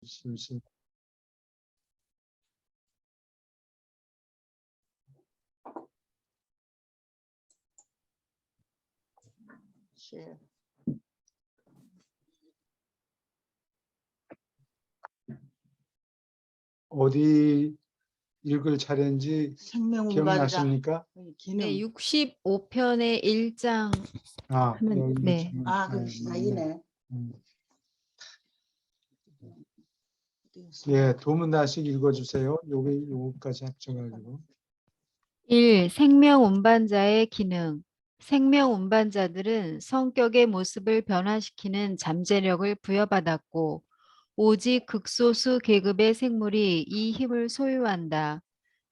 슬슬. 어디 읽을 차례인지 기억나십니까? 네, 기능. 65편의 1장 아, 하면 여기 네. 지금, 여기네. 예, 두 문단씩 읽어주세요. 요거까지 합쳐가지고. 1. 생명 운반자의 기능. 생명 운반자들은 성격의 모습을 변화시키는 잠재력을 부여받았고 오직 극소수 계급의 생물이 이 힘을 소유한다.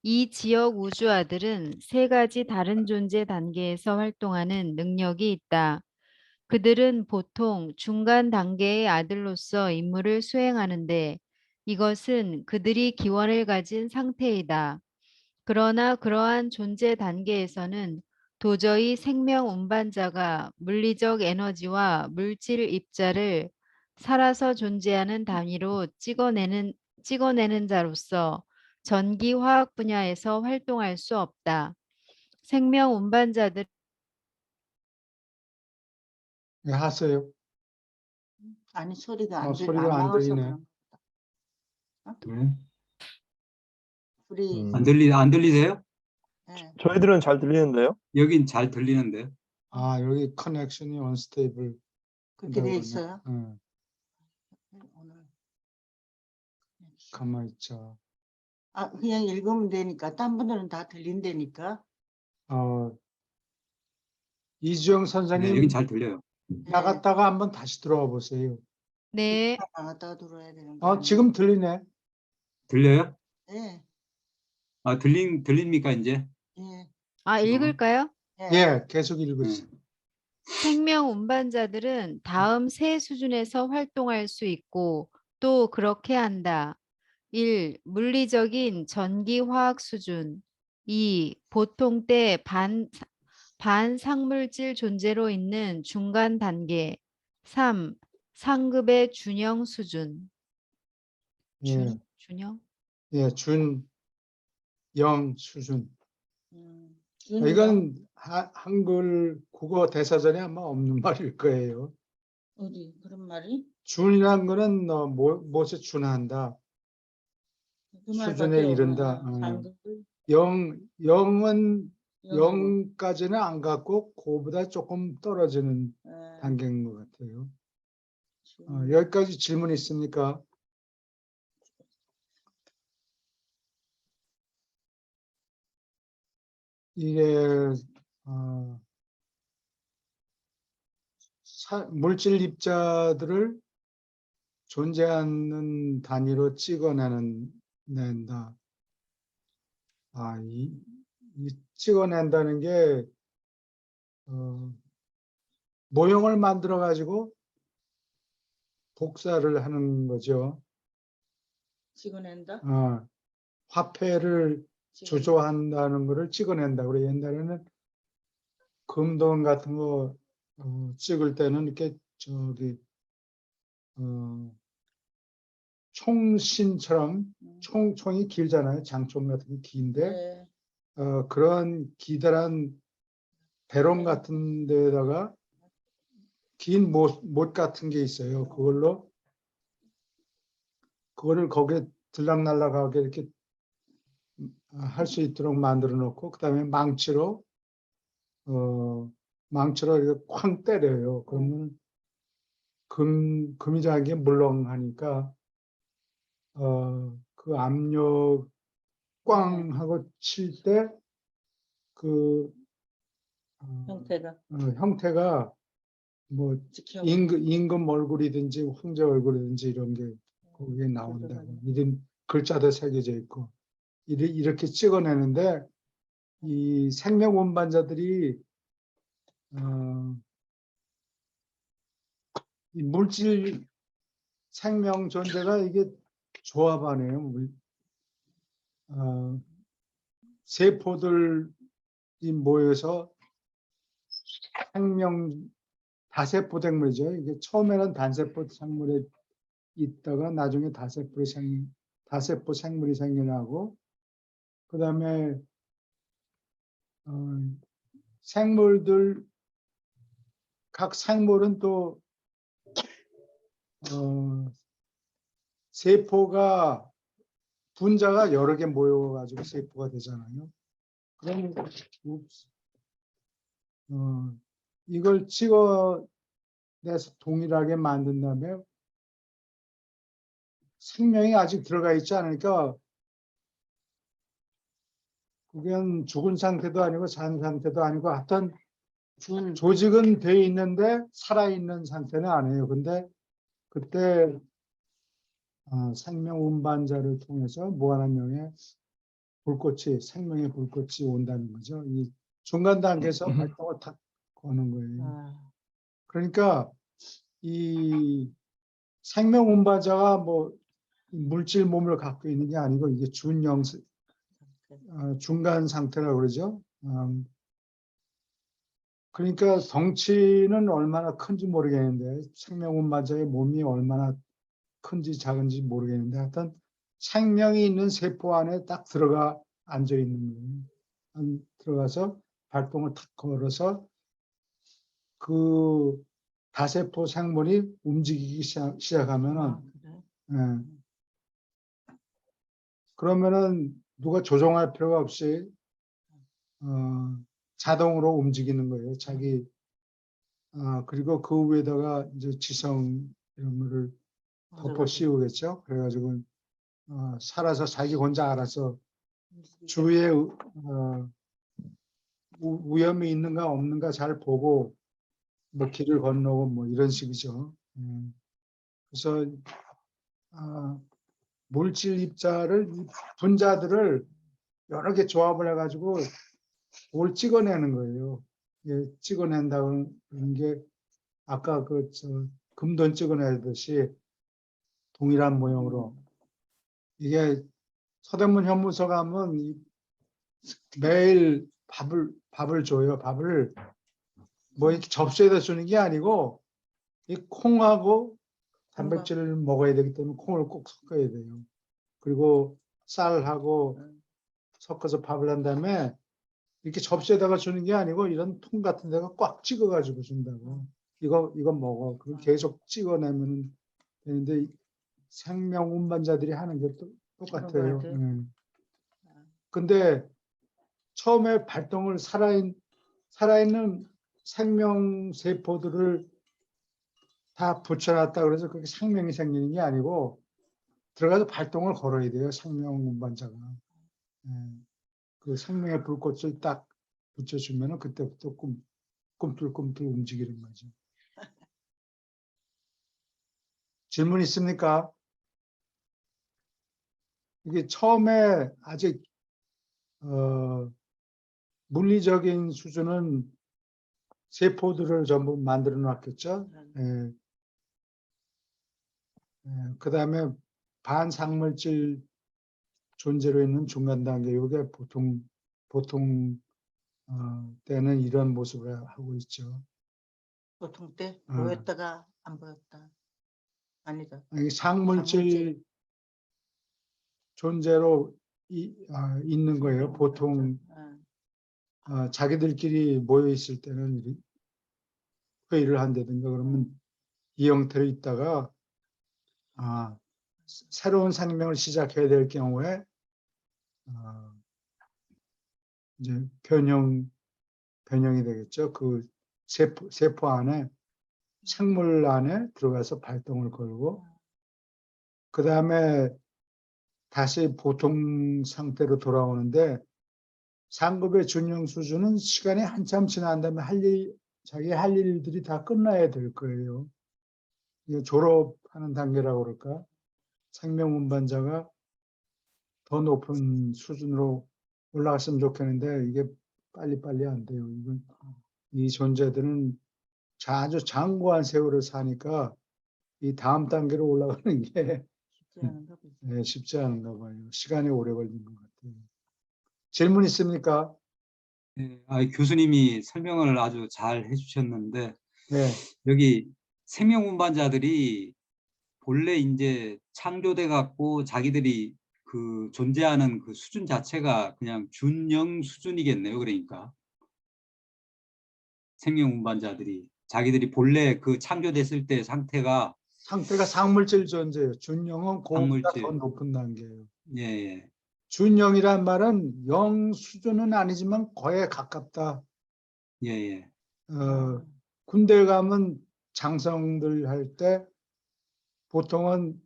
이 지역 우주아들은 세 가지 다른 존재 단계에서 활동하는 능력이 있다. 그들은 보통 중간 단계의 아들로서 임무를 수행하는데 이것은 그들이 기원을 가진 상태이다. 그러나 그러한 존재 단계에서는 도저히 생명 운반자가 물리적 에너지와 물질 입자를 살아서 존재하는 단위로 찍어내는 자로서 전기 화학 분야에서 활동할 수 없다. 생명 운반자들 예, 하세요. 아니 소리가 소리가 안 들리네. 우리 안 들리세요? 네. 저희들은 잘 들리는데요. 여긴 잘 들리는데요. 아, 여기 커넥션이 언스테이블. 그렇게 돼 있어요. 오늘 가만히 있자. 그냥 읽으면 되니까 딴 분들은 다 들린다니까. 이주영 네, 선생님 여긴 잘 들려요. 나갔다가 한번 다시 들어와 보세요. 네. 나갔다가 들어야 되는 거. 지금 들리네. 들려요? 네. 아, 들립니까 이제? 예. 읽을까요? 예, 계속 읽으세요. 생명 운반자들은 다음 세 수준에서 활동할 수 있고 또 그렇게 한다. 1. 물리적인 전기화학 수준. 2. 보통 때 반상물질 존재로 있는 중간 단계. 3. 상급의 준영 수준. 예, 준영? 예, 준영 수준. 준영. 이건 한글 국어 대사전에 아마 없는 말일 거예요. 어디 그런 말이? 준이란 거는 무엇에 준한다. 그 수준에 말밖에 이른다. 상급을 영은 영하고. 0까지는 안 갔고 그보다 조금 떨어지는 예. 단계인 것 같아요. 준- 여기까지 질문 있습니까? 이게 물질 입자들을 존재하는 단위로 찍어낸다. 이 찍어낸다는 게 모형을 만들어 가지고 복사를 하는 거죠. 찍어낸다. 화폐를 조조한다는 것을 찍어낸다. 그래 옛날에는 금돈 같은 거 찍을 때는 이렇게 총신처럼 총이 길잖아요. 장총 같은 게 긴데 네. 그런 기다란 배롱 같은 데다가 긴 못 같은 게 있어요. 그거를 거기에 들락날락하게 이렇게 할 수 있도록 만들어 놓고 그다음에 망치로 이렇게 쾅 때려요. 그러면 금이라는 게 물렁하니까 그 압력 꽝 하고 칠 때 그 형태가 뭐 지켜. 임금 얼굴이든지 황제 얼굴이든지 이런 게 거기에 나온다고. 이런 글자도 새겨져 있고 이렇게 찍어내는데 이 생명 운반자들이 이 물질 생명 존재가 이게 조합하네요. 세포들이 모여서 생명 다세포 생물이죠. 이게 처음에는 단세포 생물의 있다가 나중에 다세포 생물이 생겨나고, 그다음에 생물들, 각 생물은 또 세포가 분자가 여러 개 모여가지고 세포가 되잖아요. 그러면 이걸 찍어내서 동일하게 만든 다음에 생명이 아직 들어가 있지 않으니까 그건 죽은 상태도 아니고 산 상태도 아니고 하여튼 조직은 돼 있는데 살아있는 상태는 아니에요. 근데 그때 생명 운반자를 통해서 무한한명의 불꽃이, 생명의 불꽃이 온다는 거죠. 이 중간 단계에서 활동을 탁 거는 거예요. 그러니까 이 생명 운반자가 뭐 물질 몸을 갖고 있는 게 아니고 이게 중간 상태라고 그러죠. 그러니까 덩치는 얼마나 큰지 모르겠는데 생명 운반자의 몸이 얼마나 큰지 작은지 모르겠는데 하여튼 생명이 있는 세포 안에 딱 들어가 앉아 있는 거예요. 들어가서 발동을 탁 걸어서 그 다세포 생물이 움직이기 시작하면은 그러면은 누가 조종할 필요가 없이 자동으로 움직이는 거예요. 자기 그리고 그 위에다가 이제 지성 이런 거를 덮어 씌우겠죠. 그래가지고 살아서 자기 혼자 알아서 주위에 위험이 있는가 없는가 잘 보고 뭐 길을 건너고 뭐 이런 식이죠. 그래서 물질 입자를 분자들을 여러 개 조합을 해가지고 뭘 찍어내는 거예요. 예, 찍어낸다는 게 아까 금돈 찍어내듯이 동일한 모형으로 이게 서대문 현무소 가면 매일 밥을 줘요. 밥을 뭐 이렇게 접시에다 주는 게 아니고 이 콩하고 단백질을 먹어야 되기 때문에 콩을 꼭 섞어야 돼요. 그리고 쌀하고 섞어서 밥을 한 다음에 이렇게 접시에다가 주는 게 아니고 이런 통 같은 데가 꽉 찍어가지고 준다고. 이거 먹어. 그리고 계속 찍어내면 되는데 생명 운반자들이 하는 게 똑같아요. 근데 처음에 발동을 살아있는 생명 세포들을 다 붙여놨다 그래서 그렇게 생명이 생기는 게 아니고 들어가서 발동을 걸어야 돼요. 생명 운반자가. 그 생명의 불꽃을 딱 붙여주면은 그때부터 꿈틀꿈틀 움직이는 거죠. 질문 있습니까? 이게 처음에 아직 물리적인 수준은 세포들을 전부 만들어 놨겠죠. 그 다음에 반상물질 존재로 있는 중간 단계, 이게 보통 때는 이런 모습을 하고 있죠. 보통 때 보였다가 안 보였다. 아니다. 상물질 존재로 있는 거예요. 보통 자기들끼리 모여 있을 때는 회의를 한다든가 그러면 이 형태로 있다가 새로운 생명을 시작해야 될 경우에 이제 변형이 되겠죠. 그 세포 안에 생물 안에 들어가서 발동을 걸고 그 다음에 다시 보통 상태로 돌아오는데 상급의 준영 수준은 시간이 한참 지난 다음에 자기 할 일들이 다 끝나야 될 거예요. 이게 졸업하는 단계라고 그럴까? 생명 운반자가 더 높은 수준으로 올라갔으면 좋겠는데 이게 빨리빨리 안 돼요. 이 존재들은 아주 장구한 세월을 사니까 이 다음 단계로 올라가는 게 쉽지 않은가 봐요. 시간이 오래 걸린 것 같아요. 질문 있습니까? 네, 교수님이 설명을 아주 잘 해주셨는데 네. 여기 생명 운반자들이 본래 이제 창조돼 갖고 자기들이 그 존재하는 그 수준 자체가 그냥 준영 수준이겠네요. 그러니까 생명 운반자들이 자기들이 본래 그 창조됐을 때 상태가 상태가 상물질 존재예요. 준영은 그거보다 더 상물질. 높은 단계예요. 예, 예. 준영이란 말은 영 수준은 아니지만 거에 가깝다. 예, 예. 군대 가면 장성들 할 때 보통은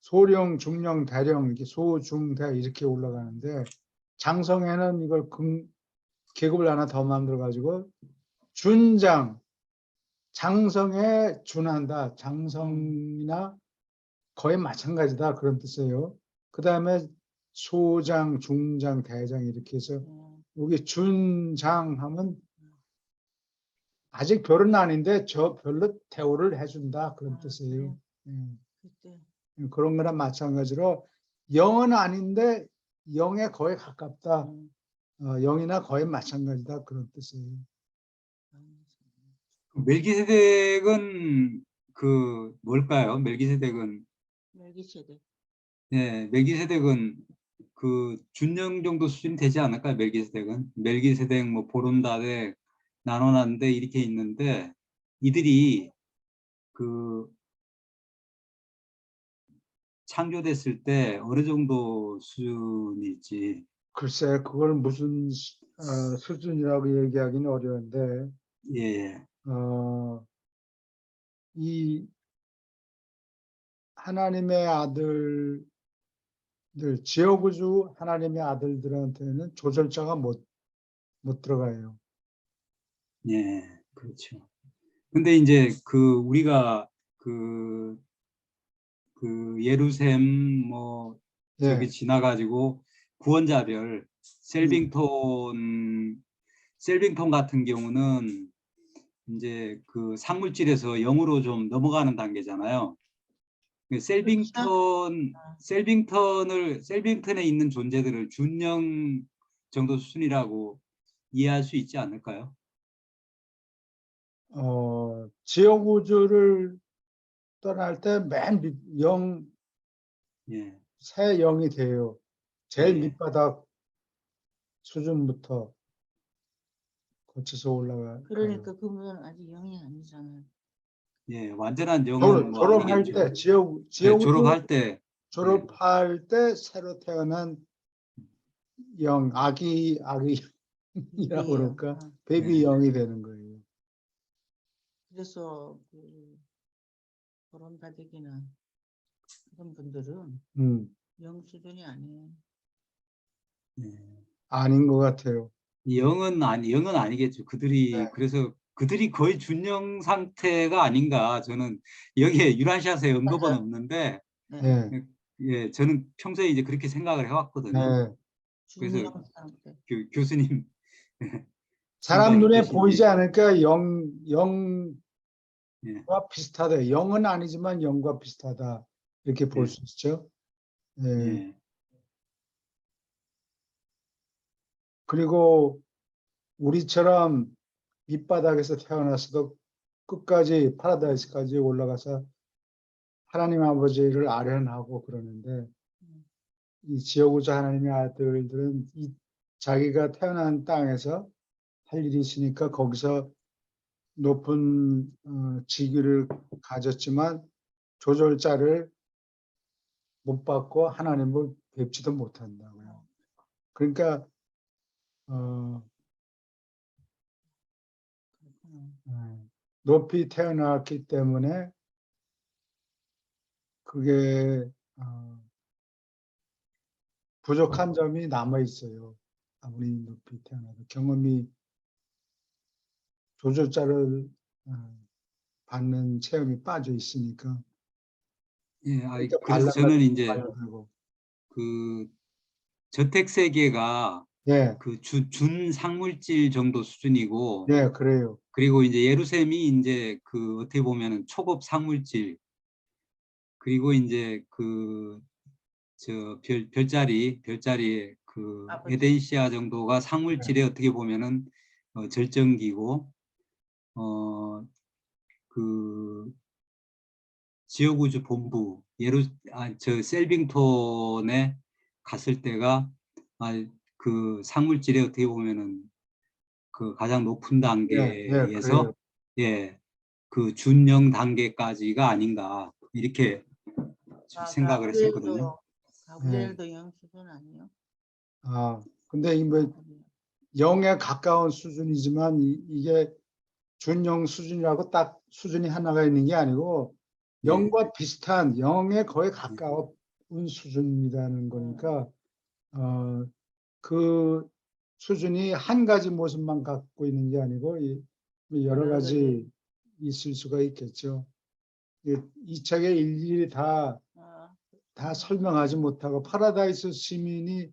소령, 중령, 대령 이렇게 소, 중, 대 이렇게 올라가는데 장성에는 이걸 계급을 하나 더 만들어 가지고 준장, 장성에 준한다. 장성이나 거의 마찬가지다 그런 뜻이에요. 그 다음에 소장, 중장, 대장 이렇게 해서 여기 준장하면 아직 별은 아닌데 저 별로 대우를 해준다 그런 뜻이에요. 그때 그런 거나 마찬가지로 영은 아닌데 영에 거의 가깝다. 영이나 거의 마찬가지다 그런 뜻이에요. 멜기세덱은 그 뭘까요? 멜기세덱은 멜기세덱. 예, 멜기세덱은 그 준영 정도 수준 되지 않을까요? 멜기세덱 뭐 보론다덱 나눠놨는데 이렇게 있는데 이들이 그 창조됐을 때 어느 정도 수준일지. 글쎄 그걸 무슨 수준이라고 얘기하기는 어려운데 예, 예. 이 하나님의 아들들 지어구주 하나님의 아들들한테는 조절자가 못 들어가요. 예, 그렇죠. 근데 이제 그 우리가 그 예루셈 뭐 저기 예. 지나가지고 구원자별 셀빙턴 같은 경우는 이제 그 상물질에서 영으로 좀 넘어가는 단계잖아요. 셀빙턴에 있는 존재들을 준영 정도 수준이라고 이해할 수 있지 않을까요? 지어구주를 떠날 때 영, 예, 새 영이 돼요. 제일 예. 밑바닥 수준부터 거쳐서 올라가요. 그러니까 그분은 아직 영이 아니잖아요. 예, 완전한 영은 뭐 졸업할 아니겠죠. 때 네, 지어구주 졸업할 때, 졸업할 때 새로 태어난 영, 아기이라고 베이비예요. 그럴까? 베이비 네. 영이 되는 거예요. 그래서 그 보론다덱이나 그런 분들은 영 수준이 아니에요. 예. 아닌 것 같아요. 영은 아니겠죠. 네. 그래서 그들이 거의 준영 상태가 아닌가. 저는 여기에 유라시아서에 언급은 맞아요. 없는데, 네. 네. 예, 저는 평소에 이제 그렇게 생각을 해왔거든요. 네. 그래서 준영 상태. 교수님 사람 생각이 눈에 보이지 어떠신지. 않을까 영과 예, 비슷하다. 영은 아니지만 영과 비슷하다. 이렇게 볼 예, 수 있죠. 예. 예, 그리고 우리처럼 밑바닥에서 태어났어도 끝까지 파라다이스까지 올라가서 하나님 아버지를 아련하고 그러는데 이 지어구자 하나님의 아들들은 자기가 태어난 땅에서 할 일이 있으니까 거기서 높은 직위를 가졌지만 조절자를 못 받고 하나님을 뵙지도 못한다고요. 그러니까 높이 태어났기 때문에 그게 부족한 점이 남아 있어요. 아무리 높이 태어나도 경험이 조절자를 받는 체험이 빠져 있으니까 예. 그러니까 그래서 저는 이제 발라들고 그 저택 세계가 예, 그 준상물질 정도 수준이고, 예, 그래요. 그리고 이제 예루셈이 이제 그 어떻게 보면은 초급 상물질, 그리고 이제 그 저 별자리에 그 아버지. 에덴시아 정도가 상물질에 어떻게 보면은 절정기고, 그 지역우주 본부 저 셀빙톤에 갔을 때가 그 상물질에 어떻게 보면은 그 가장 높은 단계에서 그래요. 그 준영 단계까지가 아닌가 이렇게 생각을 했었거든요. 가브리엘도 영 수준 아니에요? 근데 뭐 0에 가까운 수준이지만 이게 준영 수준이라고 딱 수준이 하나가 있는 게 아니고 네. 0과 비슷한 0에 거의 가까운 수준이라는 거니까 그 수준이 한 가지 모습만 갖고 있는 게 아니고 여러 가지 있을 수가 있겠죠. 이 책에 일일이 다 설명하지 못하고 파라다이스 시민이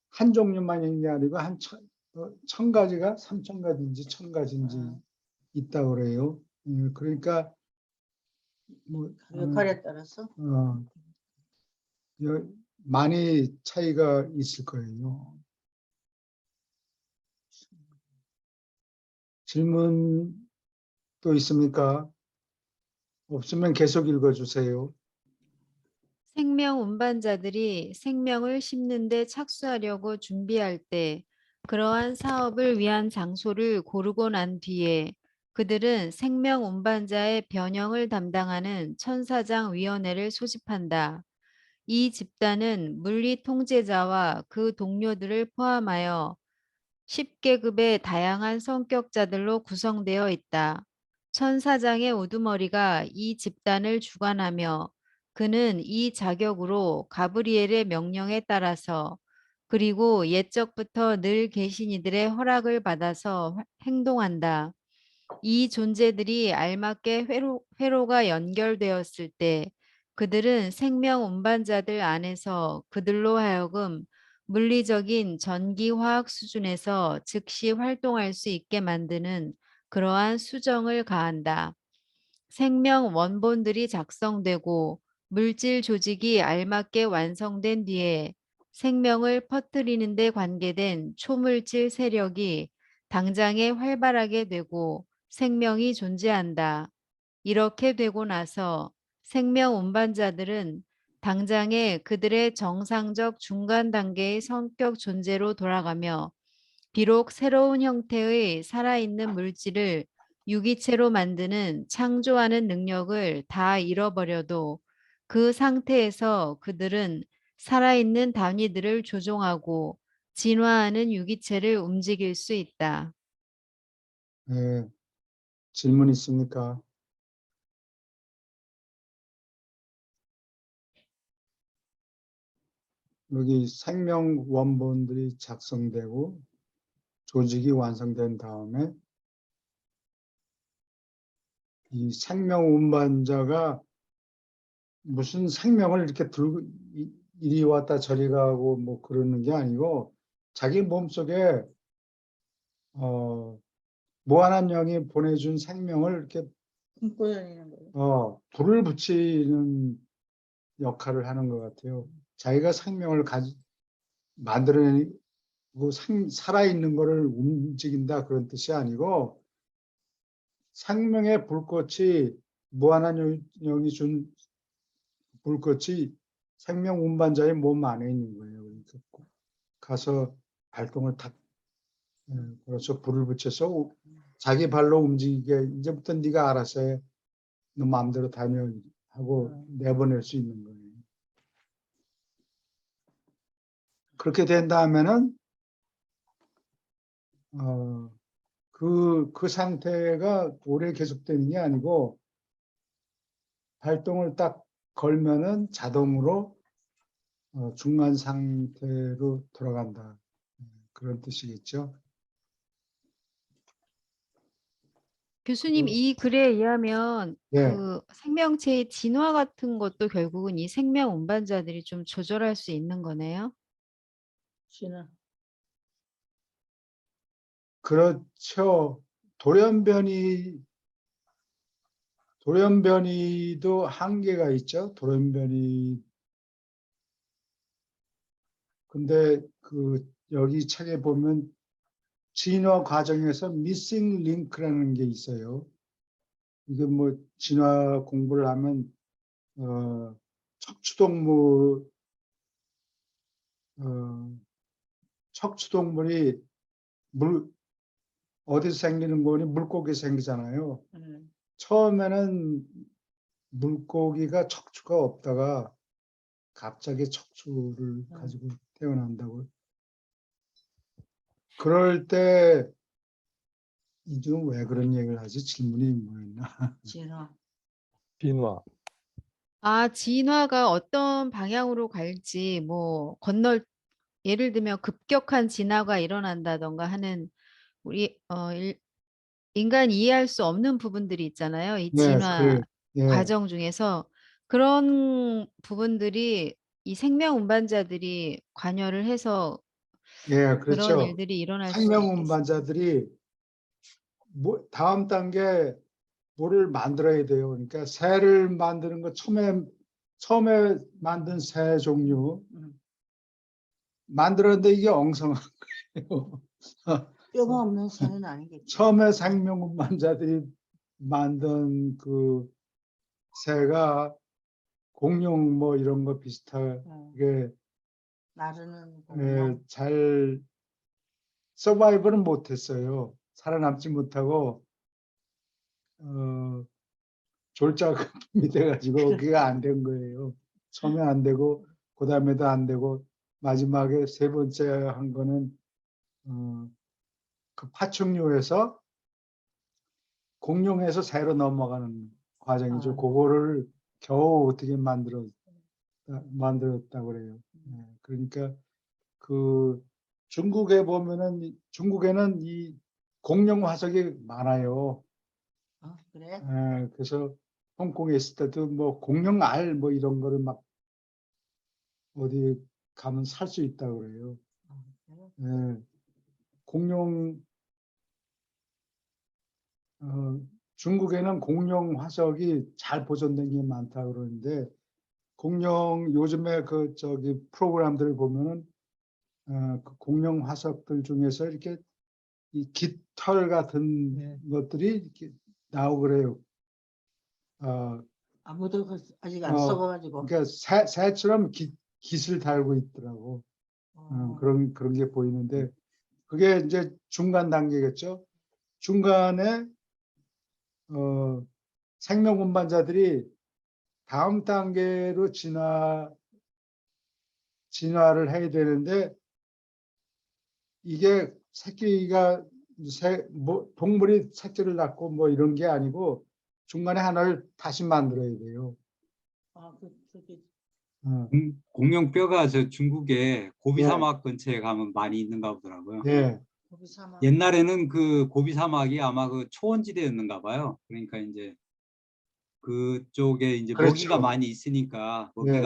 한 종류만 있는 게 아니고 한 천 가지가 3,000가지인지 1,000가지인지 있다고 그래요. 그러니까 뭐 역할에 따라서 많이 차이가 있을 거예요. 질문 또 있습니까? 없으면 계속 읽어주세요. 생명 운반자들이 생명을 심는 데 착수하려고 준비할 때 그러한 사업을 위한 장소를 고르고 난 뒤에 그들은 생명 운반자의 변형을 담당하는 천사장 위원회를 소집한다. 이 집단은 물리 통제자와 그 동료들을 포함하여 10계급의 다양한 성격자들로 구성되어 있다. 천사장의 우두머리가 이 집단을 주관하며 그는 이 자격으로 가브리엘의 명령에 따라서 그리고 옛적부터 늘 계신 이들의 허락을 받아서 행동한다. 이 존재들이 알맞게 회로가 연결되었을 때 그들은 생명 운반자들 안에서 그들로 하여금 물리적인 전기화학 수준에서 즉시 활동할 수 있게 만드는 그러한 수정을 가한다. 생명 원본들이 작성되고 물질 조직이 알맞게 완성된 뒤에 생명을 퍼뜨리는 데 관계된 초물질 세력이 당장에 활발하게 되고 생명이 존재한다. 이렇게 되고 나서 생명 운반자들은 당장에 그들의 정상적 중간 단계의 성격 존재로 돌아가며 비록 새로운 형태의 살아있는 물질을 유기체로 만드는 창조하는 능력을 다 잃어버려도 그 상태에서 그들은 살아있는 단위들을 조종하고 진화하는 유기체를 움직일 수 있다. 네, 질문 있습니까? 여기 생명 원본들이 작성되고 조직이 완성된 다음에 이 생명 운반자가 무슨 생명을 이렇게 들고 이리 왔다 저리 가고 뭐 그러는 게 아니고 자기 몸속에 무한한 영이 보내준 생명을 이렇게 품고 다니는 거예요. 불을 붙이는 역할을 하는 것 같아요. 자기가 생명을 만들어내고 살아있는 거를 움직인다 그런 뜻이 아니고 생명의 불꽃이 무한한 영이 준 불꽃이 생명 운반자의 몸 안에 있는 거예요. 그러니까 가서 발동을 탁 그래서 불을 붙여서 자기 발로 움직이게 이제부터 네가 알아서 해. 너 마음대로 다녀 하고 내보낼 수 있는 거예요. 그렇게 된 다음에는 그 상태가 오래 계속되는 게 아니고 발동을 딱 걸면은 자동으로 중간 상태로 돌아간다. 그런 뜻이겠죠. 교수님, 이 글에 의하면 네, 그 생명체의 진화 같은 것도 결국은 이 생명 운반자들이 좀 조절할 수 있는 거네요. 신화. 그렇죠. 돌연변이도 한계가 있죠. 돌연변이. 근데 여기 책에 보면 진화 과정에서 미싱 링크라는 게 있어요. 이게 뭐 진화 공부를 하면 척추동물 척추동물이 어디서 생기는 거니 물고기 생기잖아요. 처음에는 물고기가 척추가 없다가 갑자기 척추를 가지고 태어난다고. 그럴 때 이중 왜 그런 얘기를 하지? 질문이 뭐였나? 진화. 진화. 진화가 어떤 방향으로 갈지 뭐 예를 들면 급격한 진화가 일어난다던가 하는 우리 인간이 이해할 수 없는 부분들이 있잖아요. 이 네, 진화 예, 과정 중에서 그런 부분들이 이 생명 운반자들이 관여를 해서 예, 그런 그렇죠. 일들이 일어날 수 생명 있겠습니다. 운반자들이 다음 단계 뭐를 만들어야 돼요. 그러니까 새를 만드는 거 처음에 만든 새 종류 만들었는데 이게 엉성한 거예요. 뼈가 없는 새는 아니겠죠. 처음에 생명 운반자들이 만든 그 새가 공룡 뭐 이런 거 비슷하게 나르는 공룡. 잘 서바이벌은 못했어요. 살아남지 못하고 졸작이 돼가지고 그게 안 된 거예요. 처음에 안 되고 그 다음에도 안 되고 마지막에 세 번째 한 거는 그 파충류에서 공룡에서 새로 넘어가는 과정이죠. 그거를 겨우 어떻게 만들었다고 그래요. 그러니까 그 중국에는 이 공룡 화석이 많아요. 그래? 그래서 홍콩에 있을 때도 뭐 공룡 알 뭐 이런 거를 막 어디 가면 살 수 있다고 그래요. 그래? 공룡 중국에는 공룡 화석이 잘 보존된 게 많다고 그러는데 요즘에 그 프로그램들을 보면은 그 공룡 화석들 중에서 이렇게 이 깃털 같은 것들이 이렇게 나오고 그래요. 아무도 아직 안 써봐가지고. 그러니까 새처럼 깃을 달고 있더라고. 그런 게 보이는데 그게 이제 중간 단계겠죠. 중간에 생명 운반자들이 다음 단계로 진화를 해야 되는데 이게 동물이 새끼를 낳고 뭐 이런 게 아니고 중간에 하나를 다시 만들어야 돼요. 저기 공룡 뼈가 저 중국에 고비 예. 사막 근처에 가면 많이 있는가 보더라고요. 예, 고비 사막. 옛날에는 그 고비 사막이 아마 그 초원지대였는가 봐요. 그러니까 이제 그쪽에 이제 먹이가 그렇죠. 많이 있으니까 예.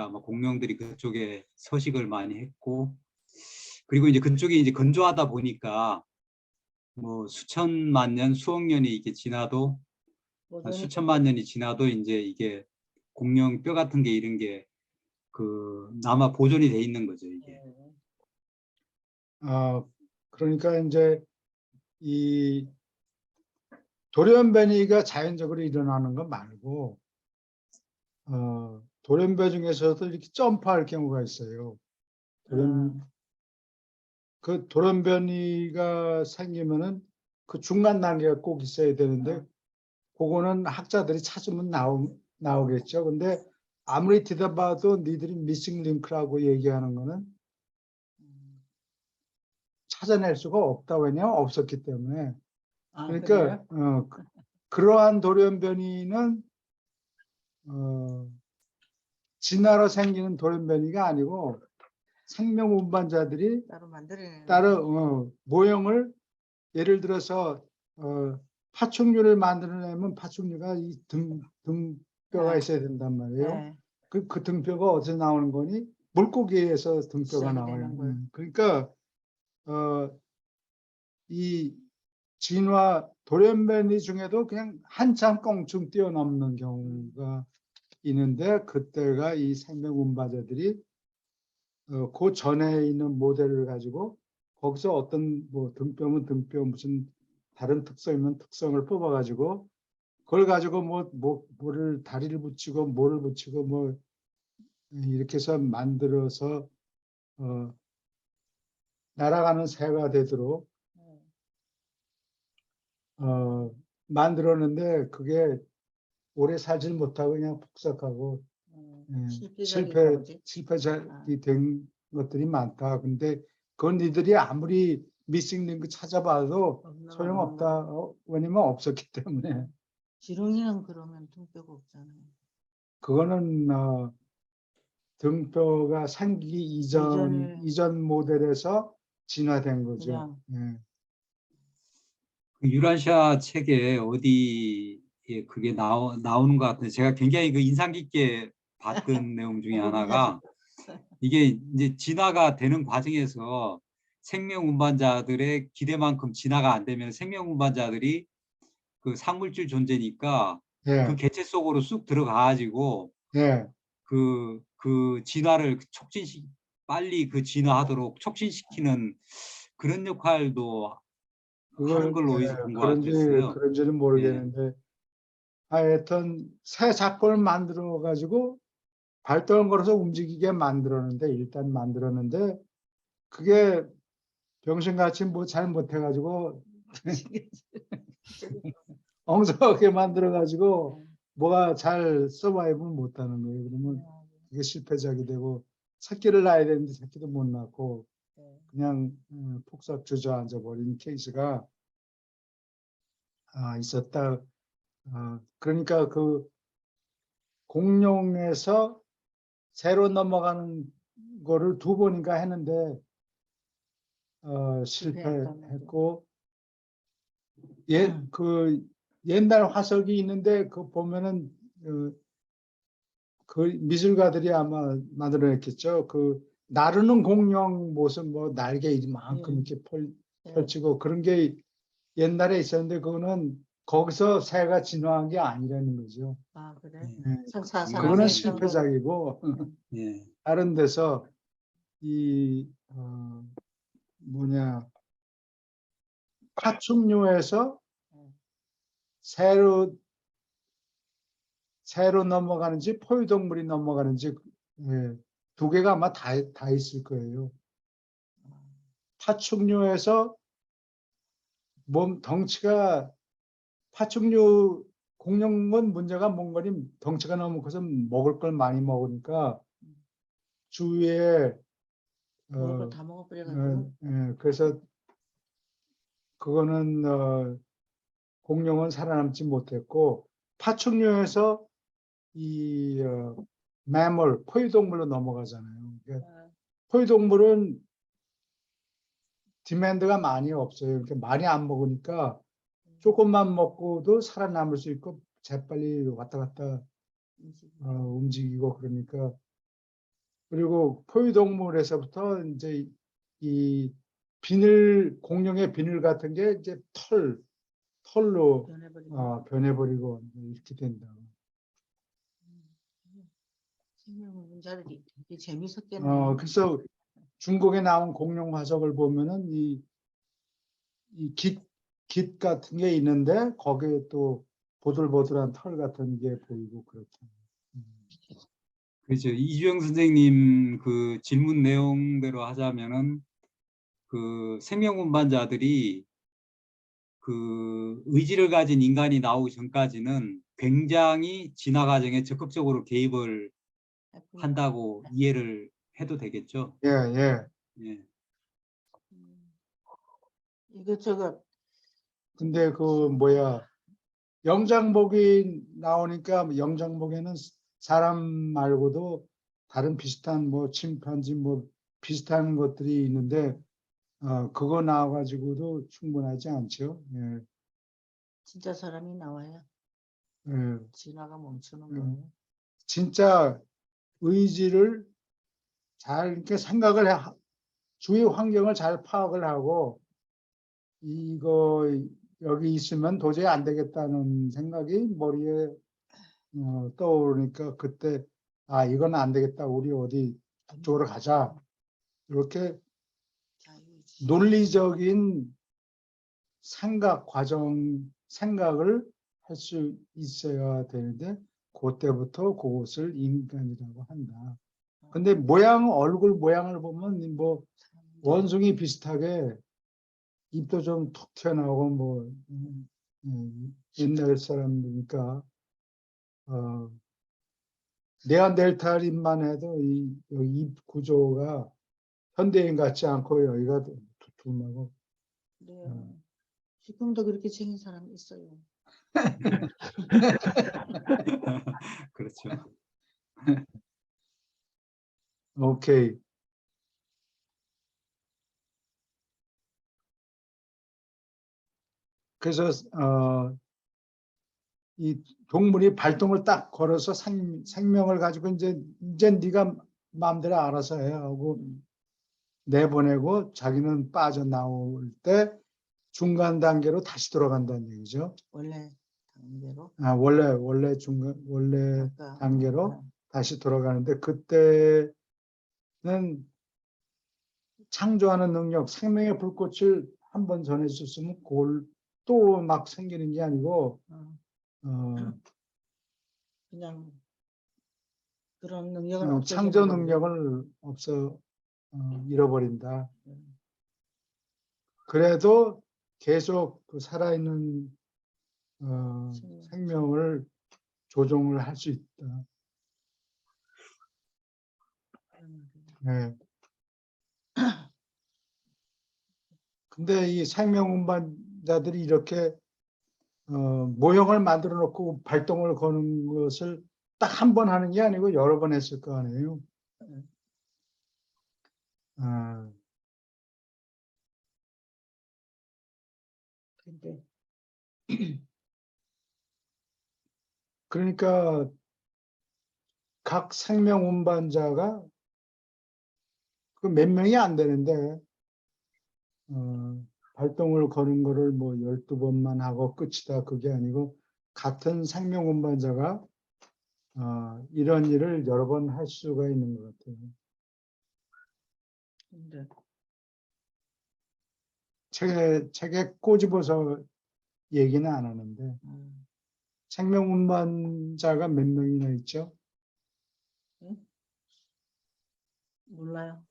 아마 공룡들이 그쪽에 서식을 많이 했고, 그리고 이제 그쪽이 이제 건조하다 보니까 뭐 수천만 년, 수억 년이 이게 지나도 수천만 년이 지나도 이제 이게 공룡 뼈 같은 게 이런 게 남아 보존이 돼 있는 거죠, 이게. 그러니까 이제 이 돌연변이가 자연적으로 일어나는 거 말고 돌연변 중에서도 이렇게 점프할 경우가 있어요. 그 돌연변이가 생기면은 그 중간 단계가 꼭 있어야 되는데 그거는 학자들이 찾으면 나오겠죠. 근데 아무리 뒤져봐도 니들이 미싱 링크라고 얘기하는 거는 찾아낼 수가 없다. 왜냐하면 없었기 때문에. 그러니까 그러한 돌연변이는 진화로 생기는 돌연변이가 아니고 생명 운반자들이 따로 만들어내는. 따로 모형을 예를 들어서 파충류를 만들어내면 파충류가 이 등뼈가 있어야 된단 말이에요. 그 등뼈가 어디서 나오는 거니? 물고기에서 등뼈가 시작이 나와요. 되는 거예요. 그러니까 이 진화 돌연변이 중에도 그냥 한참 껑충 뛰어넘는 경우가 있는데 그때가 이 생명 운반자들이 그 전에 있는 모델을 가지고 거기서 어떤 뭐 등뼈면 등뼈 무슨 다른 특성이면 특성을 뽑아가지고 그걸 가지고 뭐를 다리를 붙이고 뭐를 붙이고 뭐 이렇게 해서 만들어서 날아가는 새가 되도록 만들었는데 그게 오래 살질 못하고 그냥 폭삭하고 실패적인가 보지. 실패작이 된 것들이 많다. 근데 그건 니들이 아무리 미싱 링크 찾아봐도 소용없다. 왜냐면 없었기 때문에. 지렁이는 그러면 등뼈가 없잖아요. 그거는 등뼈가 생기기 이전 모델에서 진화된 거죠. 그냥. 예. 그 유라시아 책에 어디에 그게 나오는 것 같은데 제가 굉장히 그 인상 깊게 봤던 내용 중에 하나가 이게 이제 진화가 되는 과정에서 생명 운반자들의 기대만큼 진화가 안 되면 생명 운반자들이 그 상물질 존재니까 그 예. 개체 속으로 쑥 들어가가지고 예. 그 진화를 빨리 그 진화하도록 촉진시키는 그런 역할도 하는 걸로 어디서 본 것 같았어요. 그런지는 모르겠는데 하여튼 새 사건을 만들어 가지고 발동을 걸어서 움직이게 만들었는데 일단 만들었는데 그게 병신같이 뭐 잘 못해가지고 엉성하게 만들어가지고 뭐가 잘 서바이브 못하는 거예요. 그러면 그게 실패작이 되고 새끼를 낳아야 되는데 새끼도 못 낳고 그냥 폭삭 주저앉아 버린 케이스가 있었다. 그러니까 그 공룡에서 새로 넘어가는 거를 2번인가 했는데 실패했고 그 옛날 화석이 있는데 그 보면은 그 미술가들이 아마 만들어냈겠죠. 그 나르는 공룡 모습 뭐 날개 이만큼 이렇게 펼치고 그런 게 옛날에 있었는데 그거는 거기서 새가 진화한 게 아니라는 거죠. 아 그래? 네. 사람이 그거는 했던 실패작이고 예. 다른 데서 이 파충류에서 새로 넘어가는지 포유동물이 넘어가는지 2개가 아마 다 있을 거예요. 파충류에서 몸 덩치가 파충류 공룡은 문제가 뭔가니 덩치가 너무 커서 먹을 걸 많이 먹으니까 주위에 먹을 걸 다 먹어버려가지고. 그래서 그거는 공룡은 살아남지 못했고 파충류에서 이 매몰 포유동물로 넘어가잖아요. 그러니까 포유동물은 디맨드가 많이 없어요. 그러니까 많이 안 먹으니까 조금만 먹고도 살아남을 수 있고 재빨리 왔다 갔다 움직이고 그러니까 그리고 포유동물에서부터 이제 이 공룡의 비늘 같은 게 이제 털로 변해버리고 이렇게 된다. 생명 문자들이 되게 재밌었겠네. 그래서 중국에 나온 공룡 화석을 보면은 이 깃 같은 게 있는데 거기에 또 보들보들한 털 같은 게 보이고 그렇다. 그렇죠. 이주영 선생님 그 질문 내용대로 하자면은 그 생명 운반자들이 그 의지를 가진 인간이 나오기 전까지는 굉장히 진화 과정에 적극적으로 개입을 한다고 이해를 해도 되겠죠. 예, 예. 예. 이것저것 근데 영장복이 나오니까 영장복에는 사람 말고도 다른 비슷한 침팬지 비슷한 것들이 있는데 그거 나와가지고도 충분하지 않죠. 예, 진짜 사람이 나와야 예. 진화가 멈추는 거예요. 진짜 의지를 잘 이렇게 주위 환경을 잘 파악을 하고 이거 여기 있으면 도저히 안 되겠다는 생각이 머리에 떠오르니까 그때 이건 안 되겠다. 우리 어디 북쪽으로 가자. 이렇게 논리적인 생각을 할 수 있어야 되는데 그때부터 그것을 인간이라고 한다. 근데 모양 얼굴 모양을 보면 뭐 원숭이 비슷하게 입도 좀 툭 튀어나오고 뭐 옛날 사람이니까 네안데르탈인만 해도 이 여기 입 구조가 현대인 같지 않고 여기가 두툼하고 네. 지금도 그렇게 생긴 사람 있어요. 그렇죠. 오케이. 그래서 이 동물이 발동을 딱 걸어서 생명을 가지고 이제 네가 마음대로 알아서 해 하고 내보내고 자기는 빠져나올 때 중간 단계로 다시 돌아간다는 얘기죠. 원래 단계로. 원래 중간 원래 아까, 단계로 다시 돌아가는데 그때는 창조하는 능력, 생명의 불꽃을 한번 전해줬으면 그걸 또 막 생기는 게 아니고 그냥 그런 능력은 없어지는 창조 거죠. 능력을 잃어버린다. 그래도 계속 그 살아있는 생명을 조종을 할 수 있다. 네. 근데 이 생명 운반자들이 이렇게 모형을 만들어 놓고 발동을 거는 것을 딱 한 번 하는 게 아니고 여러 번 했을 거 아니에요. 근데 그러니까 각 생명 운반자가 그 몇 명이 안 되는데 발동을 거는 거를 뭐 12번만 하고 끝이다 그게 아니고 같은 생명 운반자가 이런 일을 여러 번 할 수가 있는 것 같아요. 근데 책에 꼬집어서 얘기는 안 하는데 생명 운반자가 몇 명이나 있죠? 몰라요.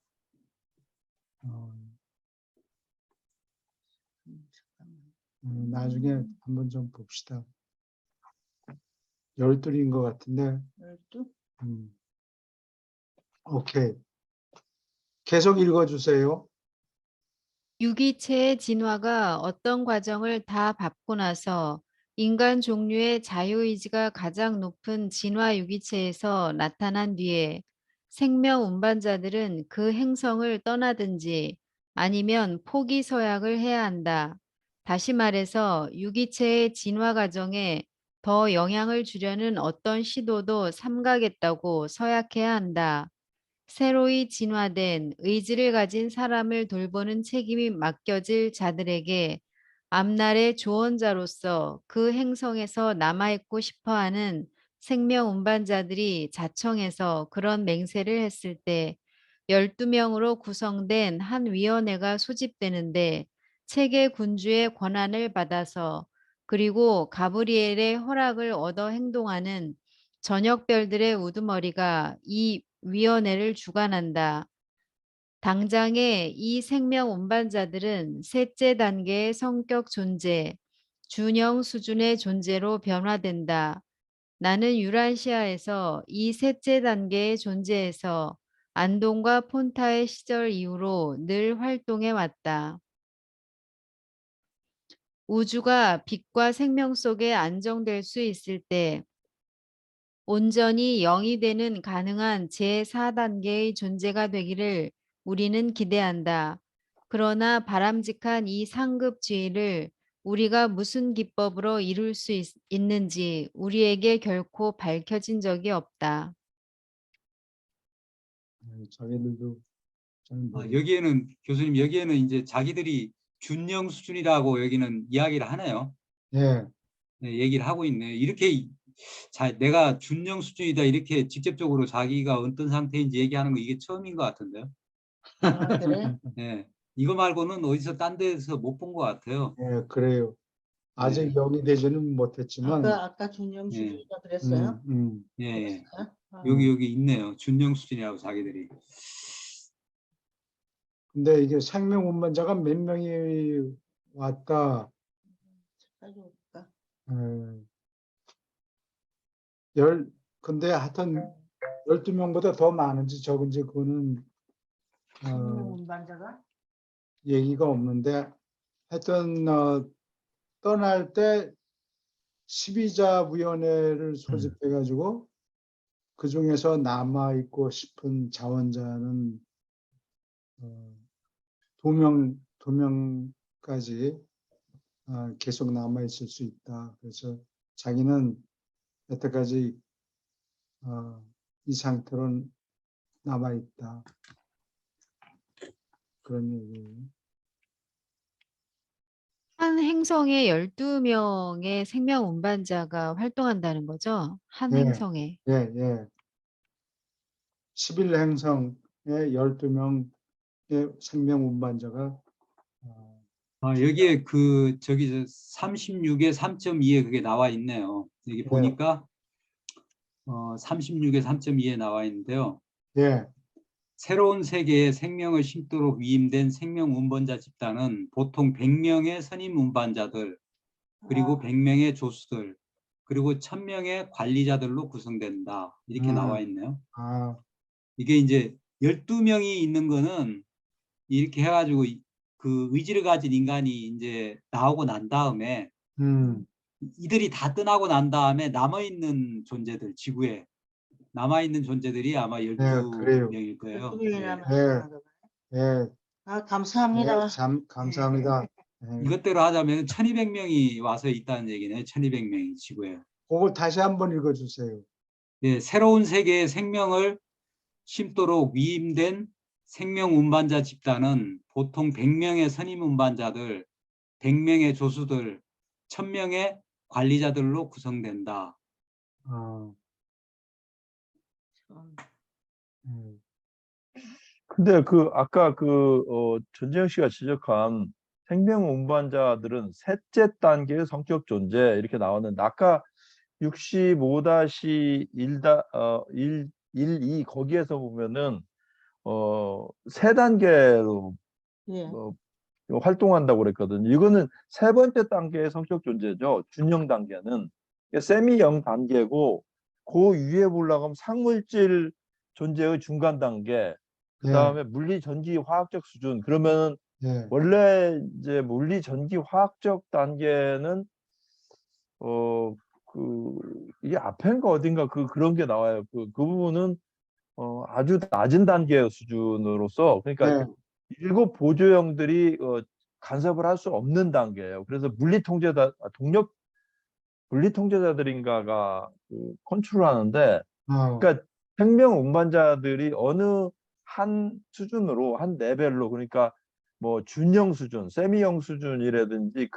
잠깐만. 나중에 한번 좀 봅시다. 12인 것 같은데. 12? 오케이. 계속 읽어주세요. 유기체의 진화가 어떤 과정을 다 밟고 나서 인간 종류의 자유의지가 가장 높은 진화 유기체에서 나타난 뒤에 생명 운반자들은 그 행성을 떠나든지 아니면 포기 서약을 해야 한다. 다시 말해서 유기체의 진화 과정에 더 영향을 주려는 어떤 시도도 삼가겠다고 서약해야 한다. 새로이 진화된 의지를 가진 사람을 돌보는 책임이 맡겨질 자들에게 앞날의 조언자로서 그 행성에서 남아있고 싶어하는 생명 운반자들이 자청해서 그런 맹세를 했을 때 12명으로 구성된 한 위원회가 소집되는데 체계 군주의 권한을 받아서 그리고 가브리엘의 허락을 얻어 행동하는 저녁별들의 우두머리가 이 위원회를 주관한다. 당장의 이 생명 운반자들은 셋째 단계의 성격 존재, 준영 수준의 존재로 변화된다. 나는 유란시아에서 이 셋째 단계의 존재에서 안동과 폰타의 시절 이후로 늘 활동해 왔다. 우주가 빛과 생명 속에 안정될 수 있을 때 온전히 영이 되는 가능한 제4단계의 존재가 되기를 우리는 기대한다. 그러나 바람직한 이 상급지위를 우리가 무슨 기법으로 이룰 수 있는지 우리에게 결코 밝혀진 적이 없다. 자기들도 잘 모르고. 여기에는 교수님 여기에는 이제 자기들이 준영 수준이라고 여기는 이야기를 하네요. 예. 네, 얘기를 하고 있네. 이렇게 내가 준영 수준이다 이렇게 직접적으로 자기가 어떤 상태인지 얘기하는 거 이게 처음인 것 같은데요. 아, 그래? 네, 이거 말고는 어디서 딴 데서 못 본 것 같아요. 예, 그래요. 아직 네. 영위되지는 못했지만 아까 준영 예. 수준이라 그랬어요? 예, 예. 그랬어요? 아, 여기 있네요. 준영 수준이라고 자기들이. 근데 이게 생명 운반자가 몇 명이 왔다. 가져올까? 음, 근데 하여튼 12명보다 더 많은지 적은지 그거는 생명 운반자가? 얘기가 없는데 하여튼 떠날 때 12자 위원회를 소집해 가지고 그 중에서 남아 있고 싶은 자원자는 두 명까지 계속 남아 있을 수 있다. 그래서 자기는 여태까지 이 상태로 남아 있다. 그런 얘기예요. 한 행성에 12명의 생명 운반자가 활동한다는 거죠? 한 예, 행성에. 예, 예. 11행성에 12명의 생명 운반자가 여기에 저기 36에 3.2에 그게 나와 있네요. 여기 보니까 36에 3.2에 나와 있는데요. 예, 새로운 세계에 생명을 심도록 위임된 생명 운반자 집단은 보통 100명의 선임 운반자들, 그리고 100명의 조수들, 그리고 1000명의 관리자들로 구성된다. 이렇게 나와 있네요. 아, 이게 이제 12명이 있는 거는 이렇게 해가지고 그 의지를 가진 인간이 이제 나오고 난 다음에 이들이 다 떠나고 난 다음에 남아있는 존재들, 지구에 남아있는 존재들이 아마 예, 그래요. 12명일 거예요. 어떻게 네. 하나 예, 감사합니다. 참 감사합니다. 이것대로 하자면 1200명이 와서 있다는 얘기네요. 1200명이 지구에. 그걸 다시 한번 읽어주세요. 네, 새로운 세계의 생명을 심도록 위임된 생명 운반자 집단은 보통 100명의 선임 운반자들, 100명의 조수들, 1000명의 관리자들로 구성된다. 어, 음, 근데 아까 전재영 씨가 지적한 생명 운반자들은 셋째 단계의 성격 존재 이렇게 나왔는데 아까 65-1-2 거기에서 보면은 세 단계로 예. 활동한다고 그랬거든요. 이거는 세 번째 단계의 성격 존재죠. 준영 단계는 세미영 단계고 그 위에 올라가면 상물질 존재의 중간 단계, 그 다음에 물리 전기 화학적 수준. 그러면 예, 원래 이제 물리 전기 화학적 단계는 이게 앞인가 어딘가 그런 게 나와요. 그 부분은 아주 낮은 단계의 수준으로서 그러니까 예, 일곱 보조형들이 간섭을 할 수 없는 단계예요. 그래서 동력 물리 통제자들인가가 컨트롤하는데, 그러니까 생명 운반자들이 어느 한 수준으로 한 레벨로, 그러니까 뭐 준형 수준, 세미형 수준이라든지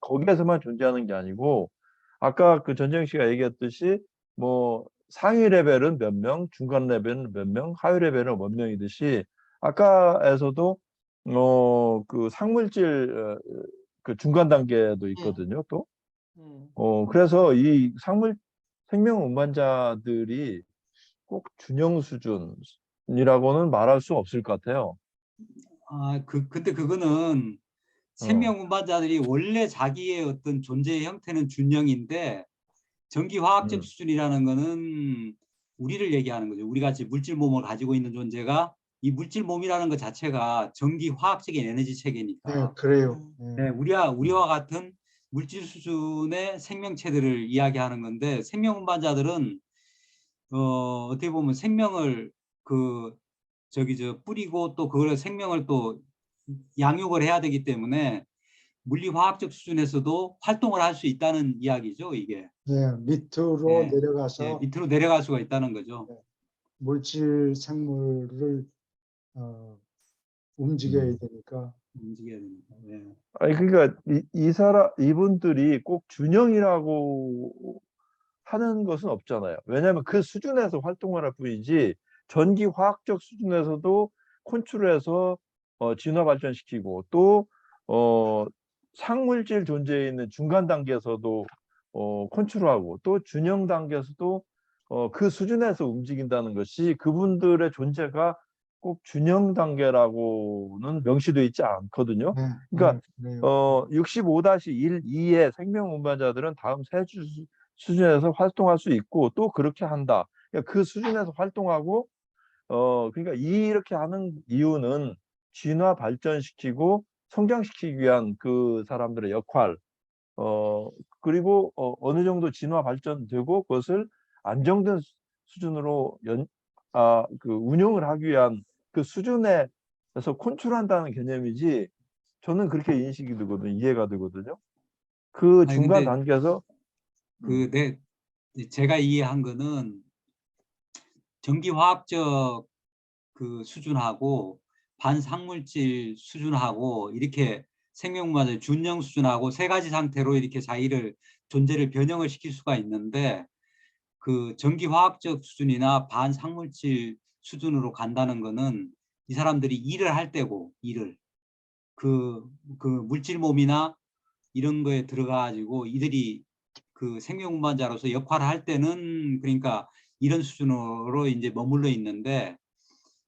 거기에서만 존재하는 게 아니고 아까 전재영 씨가 얘기했듯이 뭐 상위 레벨은 몇 명, 중간 레벨은 몇 명, 하위 레벨은 몇 명이듯이 아까에서도 그 상물질 그 중간 단계도 있거든요, 또. 그래서 이 생명 운반자들이 꼭 준형 수준이라고는 말할 수 없을 것 같아요. 근데 그거는 생명 운반자들이 원래 자기의 어떤 존재의 형태는 준형인데 전기화학적 수준이라는 거는 우리를 얘기하는 거죠. 우리 같이 물질 몸을 가지고 있는 존재가 이 물질 몸이라는 것 자체가 전기화학적인 에너지 예, 체계니까 그래요. 네, 우리와 같은 물질 수준의 생명체들을 이야기하는 건데 생명 운반자들은 어떻게 보면 생명을 뿌리고 또 그걸 생명을 또 양육을 해야 되기 때문에 물리화학적 수준에서도 활동을 할 수 있다는 이야기죠, 이게. 예, 밑으로 예, 내려가서 밑으로 내려갈 수가 있다는 거죠. 물질 생물을 움직여야 되니까. 움직여야 되니까. 예. 아니 그러니까 이분들이 꼭 준형이라고 하는 것은 없잖아요. 왜냐하면 그 수준에서 활동을 할 뿐이지 전기 화학적 수준에서도 컨트롤해서 진화 발전시키고 또 상물질 존재에 있는 중간 단계에서도 컨트롤하고 또 균형 단계에서도 그 수준에서 움직인다는 것이 그분들의 존재가 꼭 균형 단계라고는 명시되어 있지 않거든요. 네, 그러니까 그래요. 65-1-2의 생명 운반자들은 다음 세 수준에서 활동할 수 있고 또 그렇게 한다. 그러니까 그 수준에서 활동하고 그러니까 이렇게 하는 이유는 진화 발전시키고 성장시키기 위한 그 사람들의 역할, 그리고 어느 정도 진화 발전되고 그것을 안정된 수준으로 그 운영을 하기 위한 그 수준에서 컨트롤한다는 개념이지. 저는 그렇게 인식이 되거든요. 이해가 되거든요. 그 아니, 중간 근데 단계에서 제가 이해한 거는 전기화학적 그 수준하고 반상물질 수준하고 이렇게 생명마저 준영 수준하고 세 가지 상태로 이렇게 존재를 변형을 시킬 수가 있는데, 그 전기화학적 수준이나 반상물질 수준으로 간다는 거는 이 사람들이 일을 할 때고, 그 물질 몸이나 이런 거에 들어가 가지고 이들이 그 생명 운반자로서 역할을 할 때는 그러니까 이런 수준으로 이제 머물러 있는데,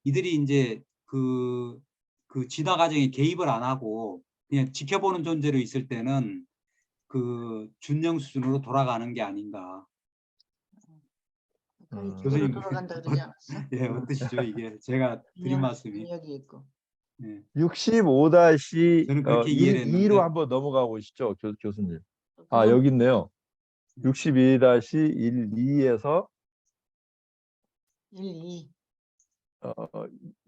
이들이 이제 그 진화 과정에 개입을 안 하고 그냥 지켜보는 존재로 있을 때는 그 준영 수준으로 돌아가는 게 아닌가. 아까 이쪽으로 교수님, 돌아간다 그러지 않았어? 예, 어떠시죠? 이게 제가 드린 말씀이. 분열이 있고. 예, 65-1, 저는 그렇게 이해를 2로 했는데. 한번 넘어가 보시죠, 교수님. 아, 여기 있네요. 62-1-2에서 1, 2.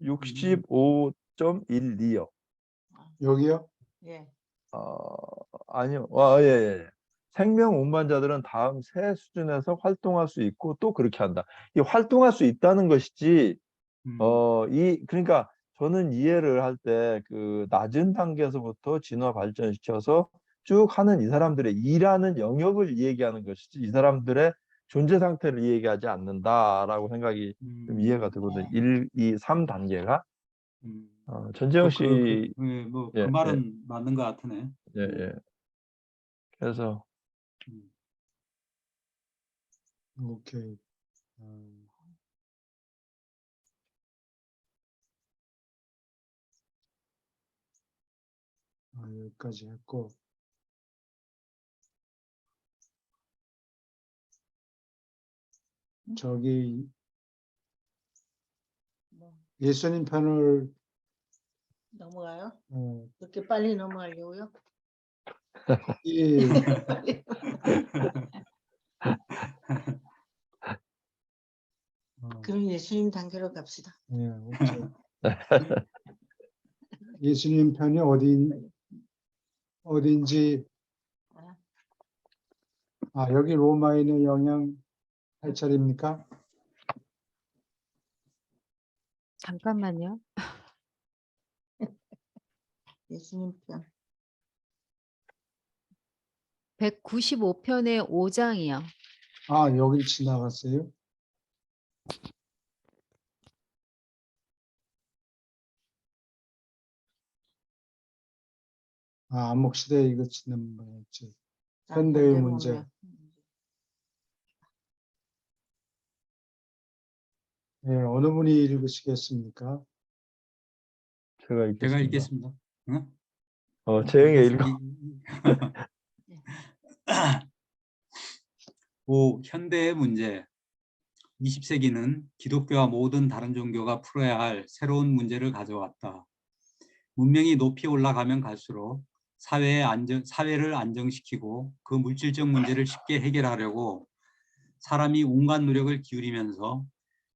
65.12요. 여기요? 예. 아니요. 예, 예. 생명 운반자들은 다음 세 수준에서 활동할 수 있고 또 그렇게 한다. 이 활동할 수 있다는 것이지, 그러니까 저는 이해를 할 때 그 낮은 단계에서부터 진화 발전시켜서 쭉 하는 이 사람들의 일하는 영역을 얘기하는 것이지 이 사람들의 존재 상태를 얘기하지 않는다라고 생각이 좀 이해가 되거든요. 1, 2, 3단계가. 전재영 씨, 뭐 그 예, 예, 말은 맞는 것 같으네. 예, 예. 그래서 오케이. 여기까지 했고, 저기 뭐, 예수님 편을 넘어가요? 어, 그렇게 빨리 넘어가려고요? 이 빨리. 그럼 예수님 단계로 갑시다. 예, 오케이. 예수님 편이 어딘지 여기 로마인의 영향 8절입니까? 잠깐만요. 예수님 편. 195편의 5장이요. 여기 지나갔어요? 암흑시대 이거 지는 거였지. 현대의 문제. 예, 어느 분이 읽으시겠습니까? 제가 제가 읽겠습니다. 읽겠습니다. 응? 재영이 읽어. 5. 현대의 문제. 20세기는 기독교와 모든 다른 종교가 풀어야 할 새로운 문제를 가져왔다. 문명이 높이 올라가면 갈수록 사회를 안정시키고 그 물질적 문제를 쉽게 해결하려고 사람이 온갖 노력을 기울이면서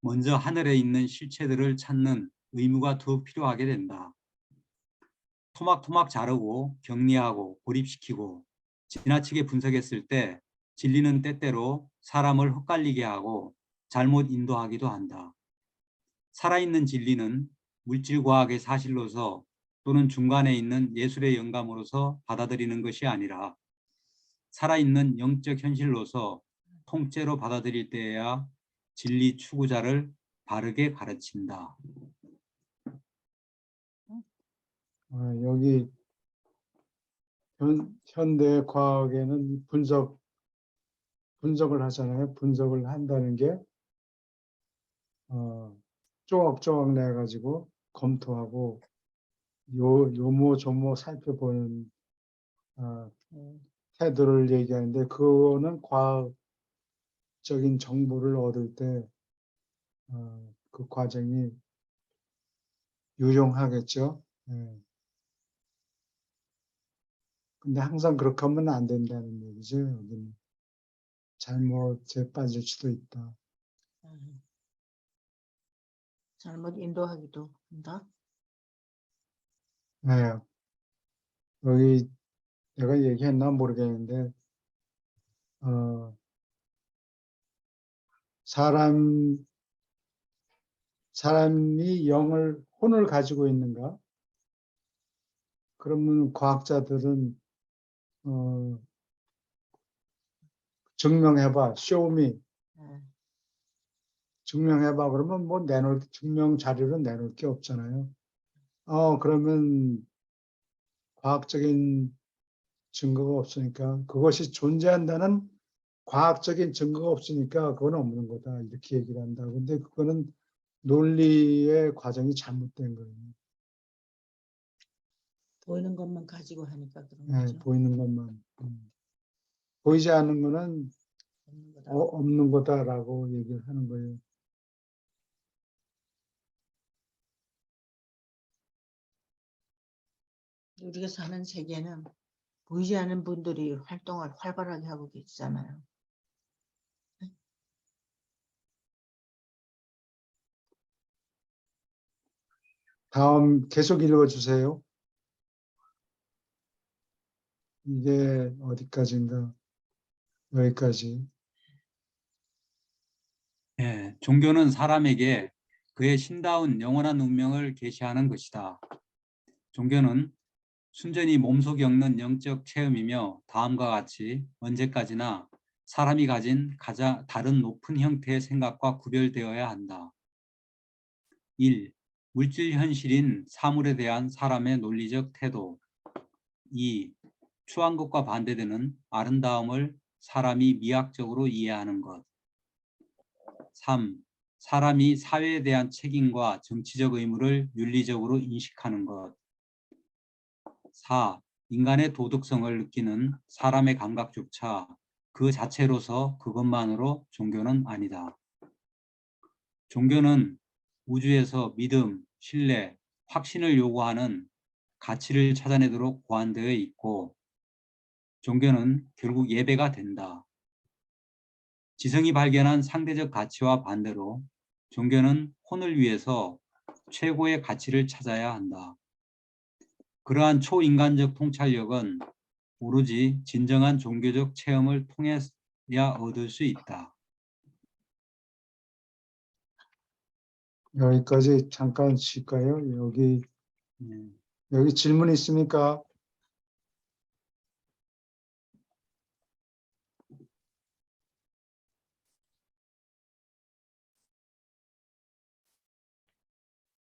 먼저 하늘에 있는 실체들을 찾는 의무가 더 필요하게 된다. 토막토막 자르고 격리하고 고립시키고 지나치게 분석했을 때 진리는 때때로 사람을 헛갈리게 하고 잘못 인도하기도 한다. 살아있는 진리는 물질과학의 사실로서 또는 중간에 있는 예술의 영감으로서 받아들이는 것이 아니라 살아있는 영적 현실로서 통째로 받아들일 때에야 진리 추구자를 바르게 가르친다. 여기 현대 과학에는 분석을 하잖아요. 분석을 한다는 게 조각조각 내 가지고 검토하고 요모 조모 살펴보는 태도를 얘기하는데, 그거는 과학적인 정보를 얻을 때 그 과정이 유용하겠죠. 예. 근데 항상 그렇게 하면 안 된다는 얘기죠. 여기는 잘못에 빠질 수도 있다. 잘못 인도하기도 한다. 네. 여기 내가 얘기했나 모르겠는데 사람이 혼을 가지고 있는가? 그러면 과학자들은 증명해봐, 쇼미, 예. 증명해봐. 그러면 뭐 증명 자료를 내놓을 게 없잖아요. 그러면 과학적인 증거가 없으니까, 그것이 존재한다는 과학적인 증거가 없으니까 그건 없는 거다, 이렇게 얘기를 한다. 근데 그거는 논리의 과정이 잘못된 거예요. 보이는 것만 가지고 하니까 그런 네, 거죠. 보이는 것만. 보이지 않는 거는 없는 거다. 없는 거다라고 얘기를 하는 거예요. 우리가 사는 세계는 보이지 않는 분들이 활동을 활발하게 하고 계시잖아요. 다음 계속 읽어주세요. 이게 어디까지인가? 여기까지. 예, 종교는 사람에게 그의 신다운 영원한 운명을 계시하는 것이다. 종교는 순전히 몸소 겪는 영적 체험이며 다음과 같이 언제까지나 사람이 가진 가장 다른 높은 형태의 생각과 구별되어야 한다. 1. 물질 현실인 사물에 대한 사람의 논리적 태도. 2. 추한 것과 반대되는 아름다움을 사람이 미학적으로 이해하는 것. 3. 사람이 사회에 대한 책임과 정치적 의무를 윤리적으로 인식하는 것. 4. 인간의 도덕성을 느끼는 사람의 감각조차 그 자체로서 그것만으로 종교는 아니다. 종교는 우주에서 믿음, 신뢰, 확신을 요구하는 가치를 찾아내도록 고안되어 있고, 종교는 결국 예배가 된다. 지성이 발견한 상대적 가치와 반대로 종교는 혼을 위해서 최고의 가치를 찾아야 한다. 그러한 초인간적 통찰력은 오로지 진정한 종교적 체험을 통해야 얻을 수 있다. 여기까지 잠깐 쉴까요? 여기 질문 있습니까?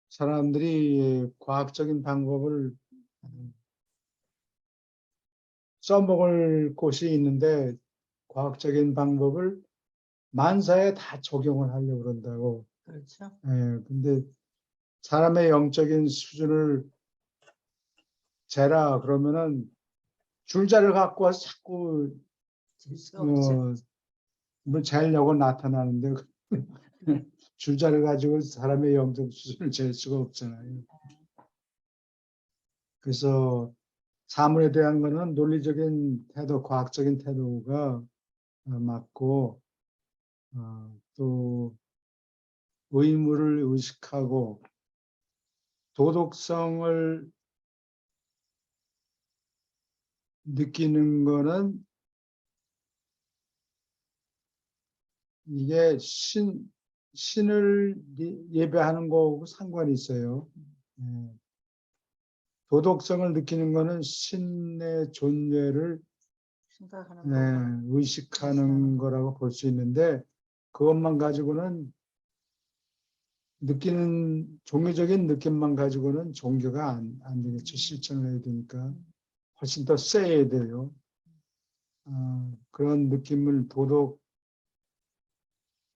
사람들이 과학적인 방법을 써먹을 곳이 있는데, 과학적인 방법을 만사에 다 적용을 하려고 그런다고. 그렇죠. 근데 사람의 영적인 수준을 재라 그러면은 줄자를 갖고 와서 자꾸 질 수가 없죠. 뭐 재려고 나타나는데 줄자를 가지고 사람의 영적 수준을 잴 수가 없잖아요. 그래서 사물에 대한 거는 논리적인 태도, 과학적인 태도가 맞고, 또 의무를 의식하고 도덕성을 느끼는 거는 이게 신을 예배하는 거하고 상관이 있어요. 도덕성을 느끼는 거는 신의 존재를 생각하는 것만 의식하는 거라고 볼 수 있는데, 그것만 가지고는 종교적인 느낌만 가지고는 종교가 안 되겠죠. 실천을 해야 되니까. 훨씬 더 세야 돼요. 그런 느낌을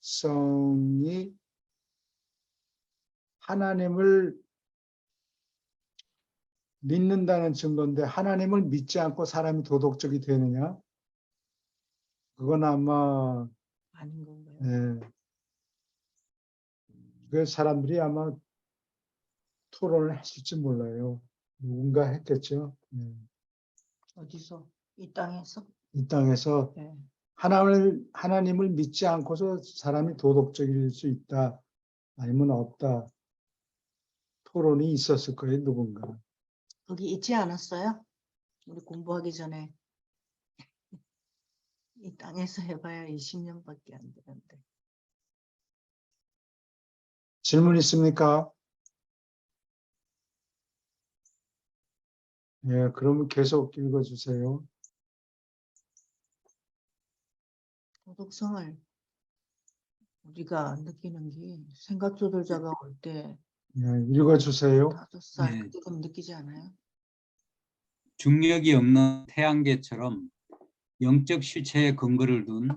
도덕성이 하나님을 믿는다는 증거인데 하나님을 믿지 않고 사람이 도덕적이 되느냐? 그건 아마 아닌 건가요? 예, 그 사람들이 아마 토론을 했을지 몰라요. 누군가 했겠죠. 예. 어디서? 이 땅에서? 이 땅에서 네. 하나님을 믿지 않고서 사람이 도덕적일 수 있다, 아니면 없다. 토론이 있었을 거예요, 누군가. 거기 있지 않았어요? 우리 공부하기 전에 이 땅에서 해봐야 20년밖에 안 되는데. 질문 있습니까? 예, 그러면 계속 읽어주세요. 도덕성을 우리가 느끼는 게 생각 조절자가 올 때 예, 읽어주세요. 5살 네. 그때금 느끼지 않아요? 중력이 없는 태양계처럼 영적 실체에 근거를 둔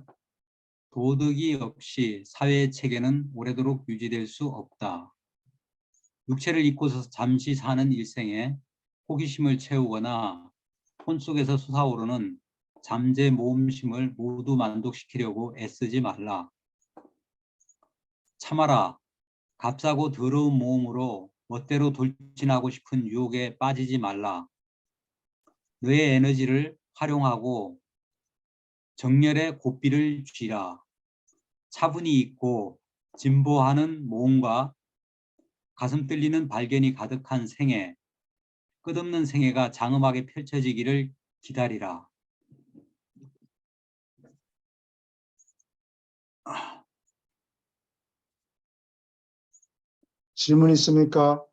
도덕이 없이 사회 체계는 오래도록 유지될 수 없다. 육체를 입고서 잠시 사는 일생에 호기심을 채우거나 혼 속에서 솟아오르는 잠재 모험심을 모두 만족시키려고 애쓰지 말라. 참아라. 값싸고 더러운 모험으로 멋대로 돌진하고 싶은 유혹에 빠지지 말라. 너의 에너지를 활용하고 정열의 고삐를 쥐라. 차분히 있고 진보하는 모험과 가슴 뚫리는 발견이 가득한 생애, 끝없는 생애가 장엄하게 펼쳐지기를 기다리라. 질문 있습니까?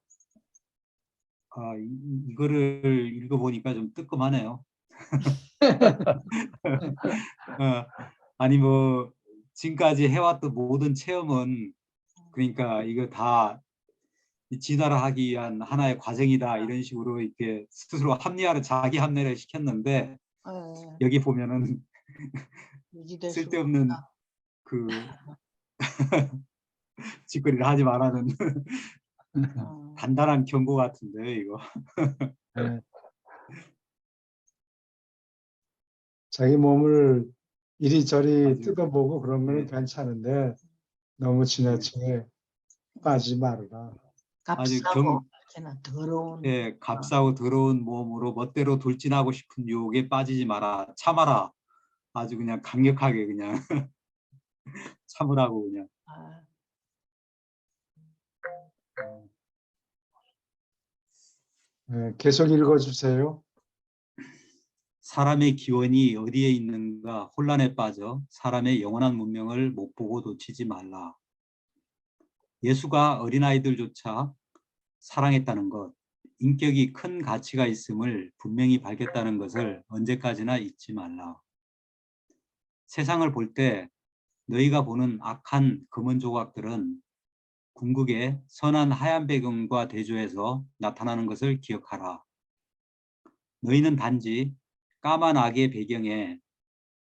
이거를 읽어보니까 좀 뜨끔하네요. 아니 뭐 지금까지 해왔던 모든 체험은 그러니까 이거 다 진화하기 위한 하나의 과정이다 이런 식으로 이렇게 스스로 자기 합리화를 시켰는데 네. 여기 보면은 유지될 수가 쓸데없는 없다. 그 짓거리를 하지 말라는 간단한 경고 같은데 이거. 예. 자기 몸을 이리저리 아주, 뜯어보고 그런 건 네. 괜찮은데 너무 지나치게 빠지지 말아라. 아주 값싸고 이렇게나 더러운 예, 값싸고 더러운 몸으로 멋대로 돌진하고 싶은 유혹에 빠지지 마라. 참아라. 아주 그냥 강력하게 그냥 참으라고 그냥. 아, 예, 계속 읽어주세요. 사람의 기원이 어디에 있는가 혼란에 빠져 사람의 영원한 문명을 못 보고 놓치지 말라. 예수가 어린아이들조차 사랑했다는 것, 인격이 큰 가치가 있음을 분명히 밝혔다는 것을 언제까지나 잊지 말라. 세상을 볼 때 너희가 보는 악한 검은 조각들은 궁극의 선한 하얀 배경과 대조해서 나타나는 것을 기억하라. 너희는 단지 까만 악의 배경에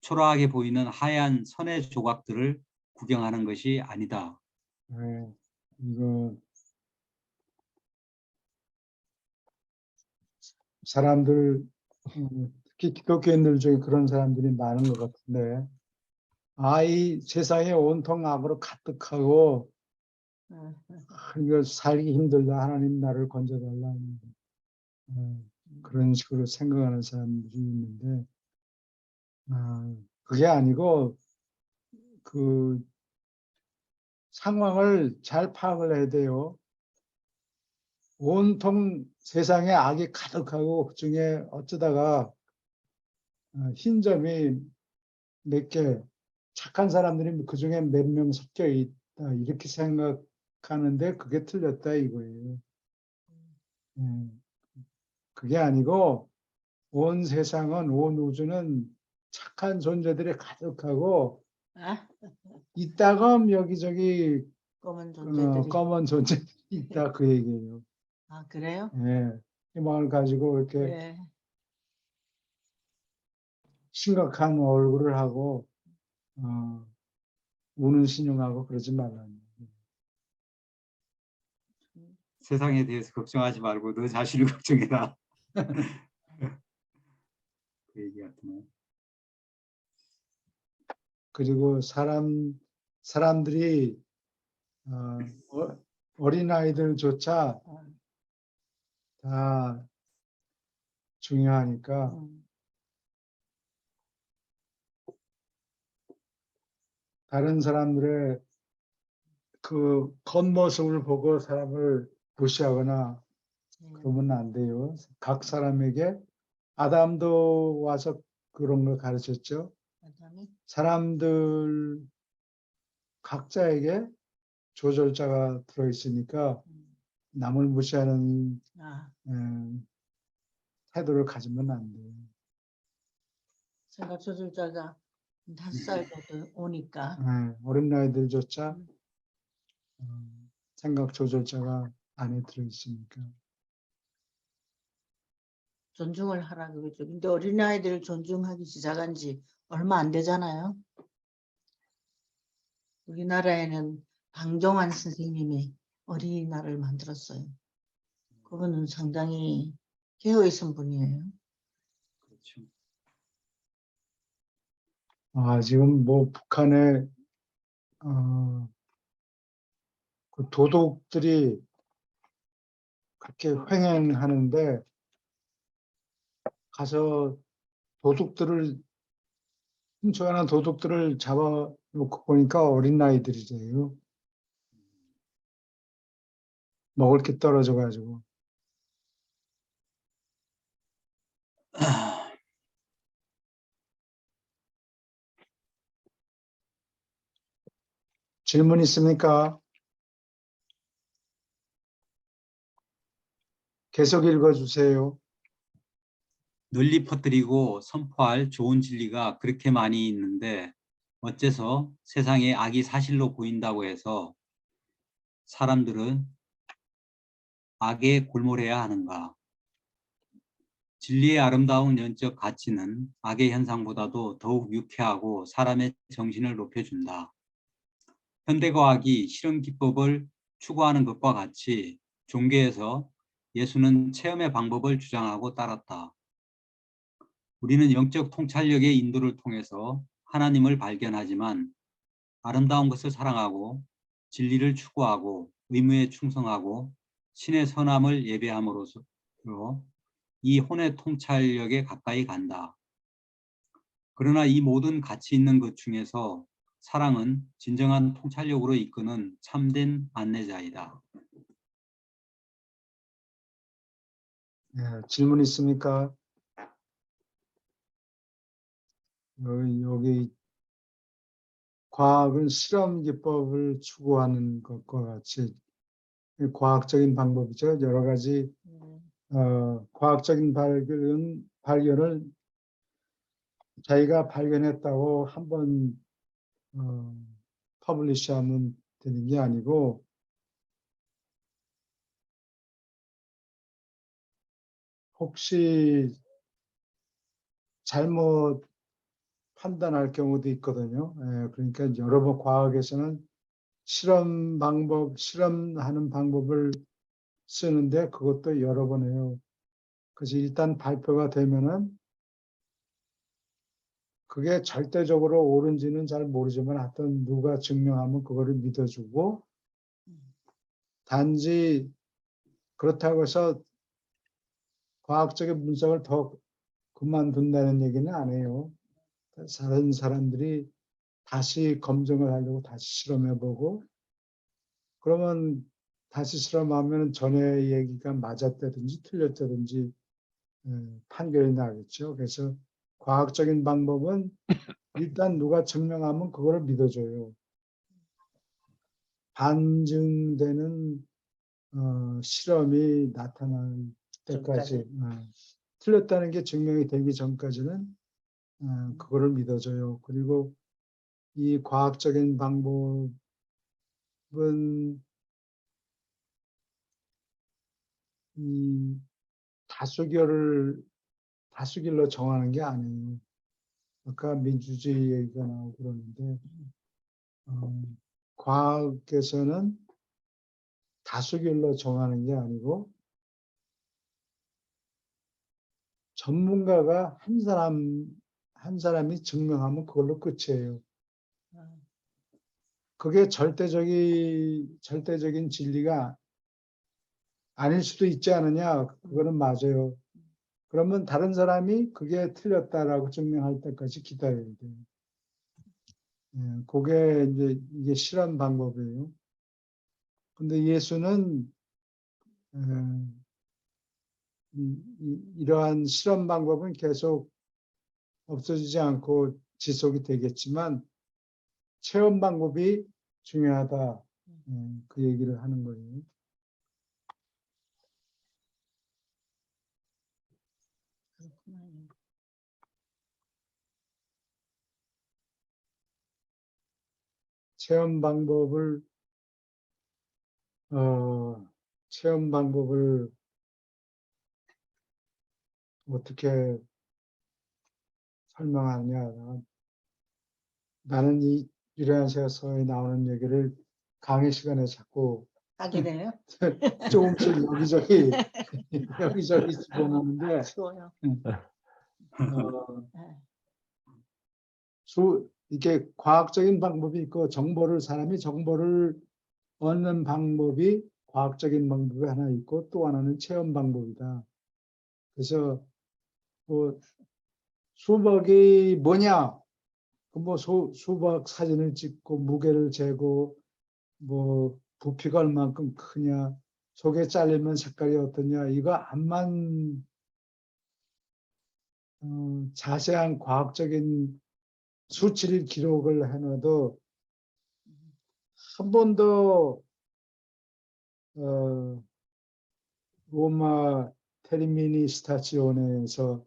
초라하게 보이는 하얀 선의 조각들을 구경하는 것이 아니다. 예, 이거 사람들 특히 기독교인들 중에 그런 사람들이 많은 것 같은데 이 세상에 온통 악으로 가득하고 이거 살기 힘들다 하나님 나를 건져달라 그런 식으로 생각하는 사람들이 있는데 그게 아니고 그 상황을 잘 파악을 해야 돼요. 온통 세상에 악이 가득하고 그중에 어쩌다가 흰 점이 몇 개, 착한 사람들이 그중에 몇 명 섞여 있다 이렇게 생각하는데 그게 틀렸다 이거예요. 그게 아니고 온 세상은 온 우주는 착한 존재들이 가득하고 아? 이따금 여기저기 검은 존재들이. 검은 존재들이 있다 그 얘기예요. 아, 그래요? 희망을 가지고 이렇게 네. 심각한 얼굴을 하고 우는 신용하고 그러지 말라는 거예요. 세상에 대해서 걱정하지 말고 너 자신을 걱정해라. 그 얘기 같네. 그리고 사람들이 어린아이들조차 다 중요하니까 다른 사람들의 그 겉모습을 보고 사람을 무시하거나 그러면 안 돼요. 각 사람에게 아담도 와서 그런 걸 가르쳤죠. 아담이? 사람들 각자에게 조절자가 들어있으니까 남을 무시하는 아, 태도를 가지면 안 돼요. 생각 조절자가 5살도 오니까 어린아이들조차 생각 조절자가 안에 들어있으니까. 존중을 하라 그러죠. 근데 어린아이들을 존중하기 시작한 지 얼마 안 되잖아요. 우리나라에는 방정환 선생님이 어린이날을 만들었어요. 그분은 상당히 깨어있은 분이에요. 그렇죠. 지금 뭐 북한의 그 도둑들이 그렇게 횡행하는데 가서 훔쳐가는 도둑들을 잡아놓고 보니까 어린 아이들이래요. 먹을 게 떨어져가지고. 질문 있습니까? 계속 읽어주세요. 널리 퍼뜨리고 선포할 좋은 진리가 그렇게 많이 있는데 어째서 세상에 악이 사실로 보인다고 해서 사람들은 악에 골몰해야 하는가? 진리의 아름다운 영적 가치는 악의 현상보다도 더욱 유쾌하고 사람의 정신을 높여준다. 현대과학이 실험 기법을 추구하는 것과 같이 종교에서 예수는 체험의 방법을 주장하고 따랐다. 우리는 영적 통찰력의 인도를 통해서 하나님을 발견하지만 아름다운 것을 사랑하고 진리를 추구하고 의무에 충성하고 신의 선함을 예배함으로써 이 혼의 통찰력에 가까이 간다. 그러나 이 모든 가치 있는 것 중에서 사랑은 진정한 통찰력으로 이끄는 참된 안내자이다. 질문 있습니까? 여기 과학은 실험 기법을 추구하는 것과 같이 과학적인 방법이죠. 여러 가지 과학적인 발견을 자기가 발견했다고 한번 퍼블리시하면 되는 게 아니고 혹시 잘못 판단할 경우도 있거든요. 그러니까 여러 번 과학에서는 실험하는 방법을 쓰는데 그것도 여러 번 해요. 그래서 일단 발표가 되면은 그게 절대적으로 옳은지는 잘 모르지만 하여튼 누가 증명하면 그거를 믿어주고 단지 그렇다고 해서 과학적인 분석을 더 그만둔다는 얘기는 안 해요. 다른 사람들이 다시 검증을 하려고 다시 실험해보고 그러면 다시 실험하면 전에 얘기가 맞았다든지 틀렸다든지 판결이 나겠죠. 그래서 과학적인 방법은 일단 누가 증명하면 그걸 믿어줘요. 반증되는 실험이 나타날 때까지 틀렸다는 게 증명이 되기 전까지는 그거를 믿어줘요. 그리고 이 과학적인 방법은 이 다수결로 정하는 게 아니에요. 아까 민주주의 얘기가 나오고 그러는데 과학에서는 다수결로 정하는 게 아니고 전문가가 한 사람이 증명하면 그걸로 끝이에요. 그게 절대적인 진리가 아닐 수도 있지 않느냐? 그거는 맞아요. 그러면 다른 사람이 그게 틀렸다라고 증명할 때까지 기다려야 돼요. 그게 이제 이게 실험 방법이에요. 근데 예수는 이러한 실험 방법은 계속 없어지지 않고 지속이 되겠지만 체험 방법이 중요하다. 그 얘기를 하는 거예요. 그렇구나. 체험 방법을 어떻게 설명하냐. 나는 이 유래한세서에 나오는 얘기를 강의 시간에 자꾸 하게 되네요. 조금씩 여기저기 집어넣는데 좋아요. 네. 이게 과학적인 방법이 있고 사람이 정보를 얻는 방법이 과학적인 방법이 하나 있고 또 하나는 체험 방법이다. 그래서 뭐 수박이 뭐냐? 뭐 수박 사진을 찍고 무게를 재고 뭐 부피가 얼만큼 크냐? 속에 잘리면 색깔이 어떠냐? 이거 암만 자세한 과학적인 수치를 기록을 해놔도 한 번도 로마 테르미니 스타치오네에서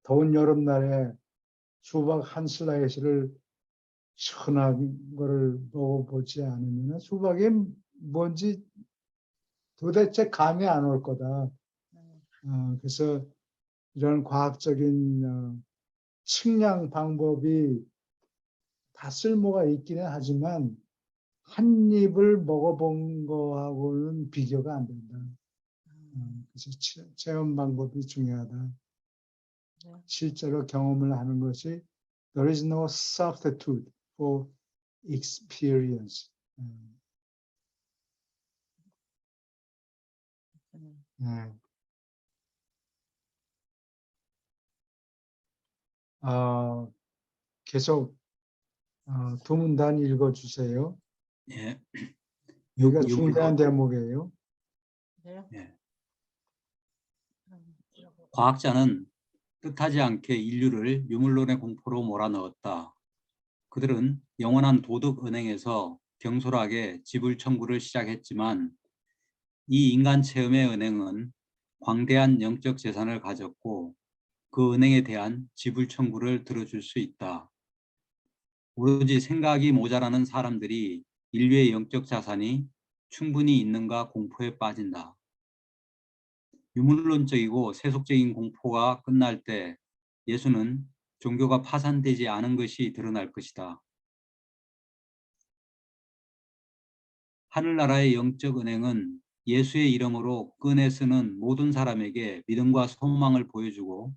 더운 여름날에 수박 한 슬라이스를 시원한 거를 먹어보지 않으면 수박이 뭔지 도대체 감이 안 올 거다. 그래서 이런 과학적인 측량 방법이 다 쓸모가 있기는 하지만 한 입을 먹어본 거하고는 비교가 안 된다. 그래서 체험 방법이 중요하다. 실제로 경험을 하는 것이 there is no substitute for experience. 네. 계속 두 문단 읽어주세요. 예. 여기가 육- 중대한 대목이에요. 그래요? 예. 과학자는 뜻하지 않게 인류를 유물론의 공포로 몰아넣었다. 그들은 영원한 도덕 은행에서 경솔하게 지불 청구를 시작했지만 이 인간 체험의 은행은 광대한 영적 재산을 가졌고 그 은행에 대한 지불 청구를 들어줄 수 있다. 오로지 생각이 모자라는 사람들이 인류의 영적 자산이 충분히 있는가 공포에 빠진다. 유물론적이고 세속적인 공포가 끝날 때 예수는 종교가 파산되지 않은 것이 드러날 것이다. 하늘나라의 영적 은행은 예수의 이름으로 꺼내 쓰는 모든 사람에게 믿음과 소망을 보여주고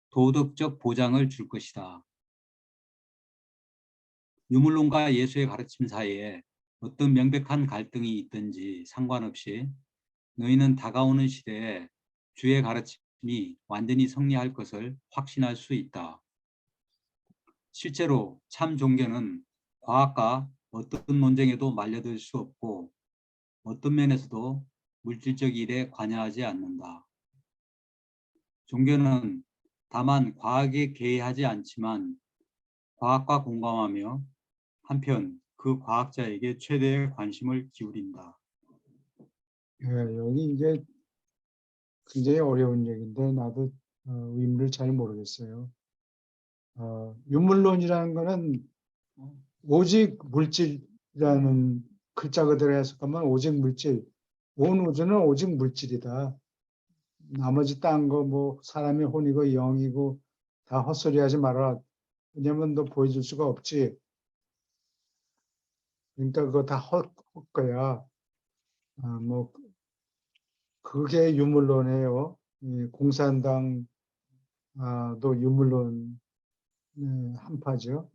도덕적 보장을 줄 것이다. 유물론과 예수의 가르침 사이에 어떤 명백한 갈등이 있든지 상관없이 너희는 다가오는 시대에 주의 가르침이 완전히 성리할 것을 확신할 수 있다. 실제로 참 종교는 과학과 어떤 논쟁에도 말려들 수 없고 어떤 면에서도 물질적 일에 관여하지 않는다. 종교는 다만 과학에 개의하지 않지만 과학과 공감하며 한편 그 과학자에게 최대의 관심을 기울인다. 여기 이게 굉장히 어려운 얘기인데 나도 의미를 잘 모르겠어요. 유물론이라는 거는 오직 물질이라는 글자 그대로 해석하면 오직 물질, 온 우주는 오직 물질이다. 나머지 딴 거 뭐 사람의 혼이고 영이고 다 헛소리하지 마라. 왜냐면 너 보여줄 수가 없지. 그러니까 그거 다 헛거야. 뭐 그게 유물론이에요. 공산당도 유물론 한파죠.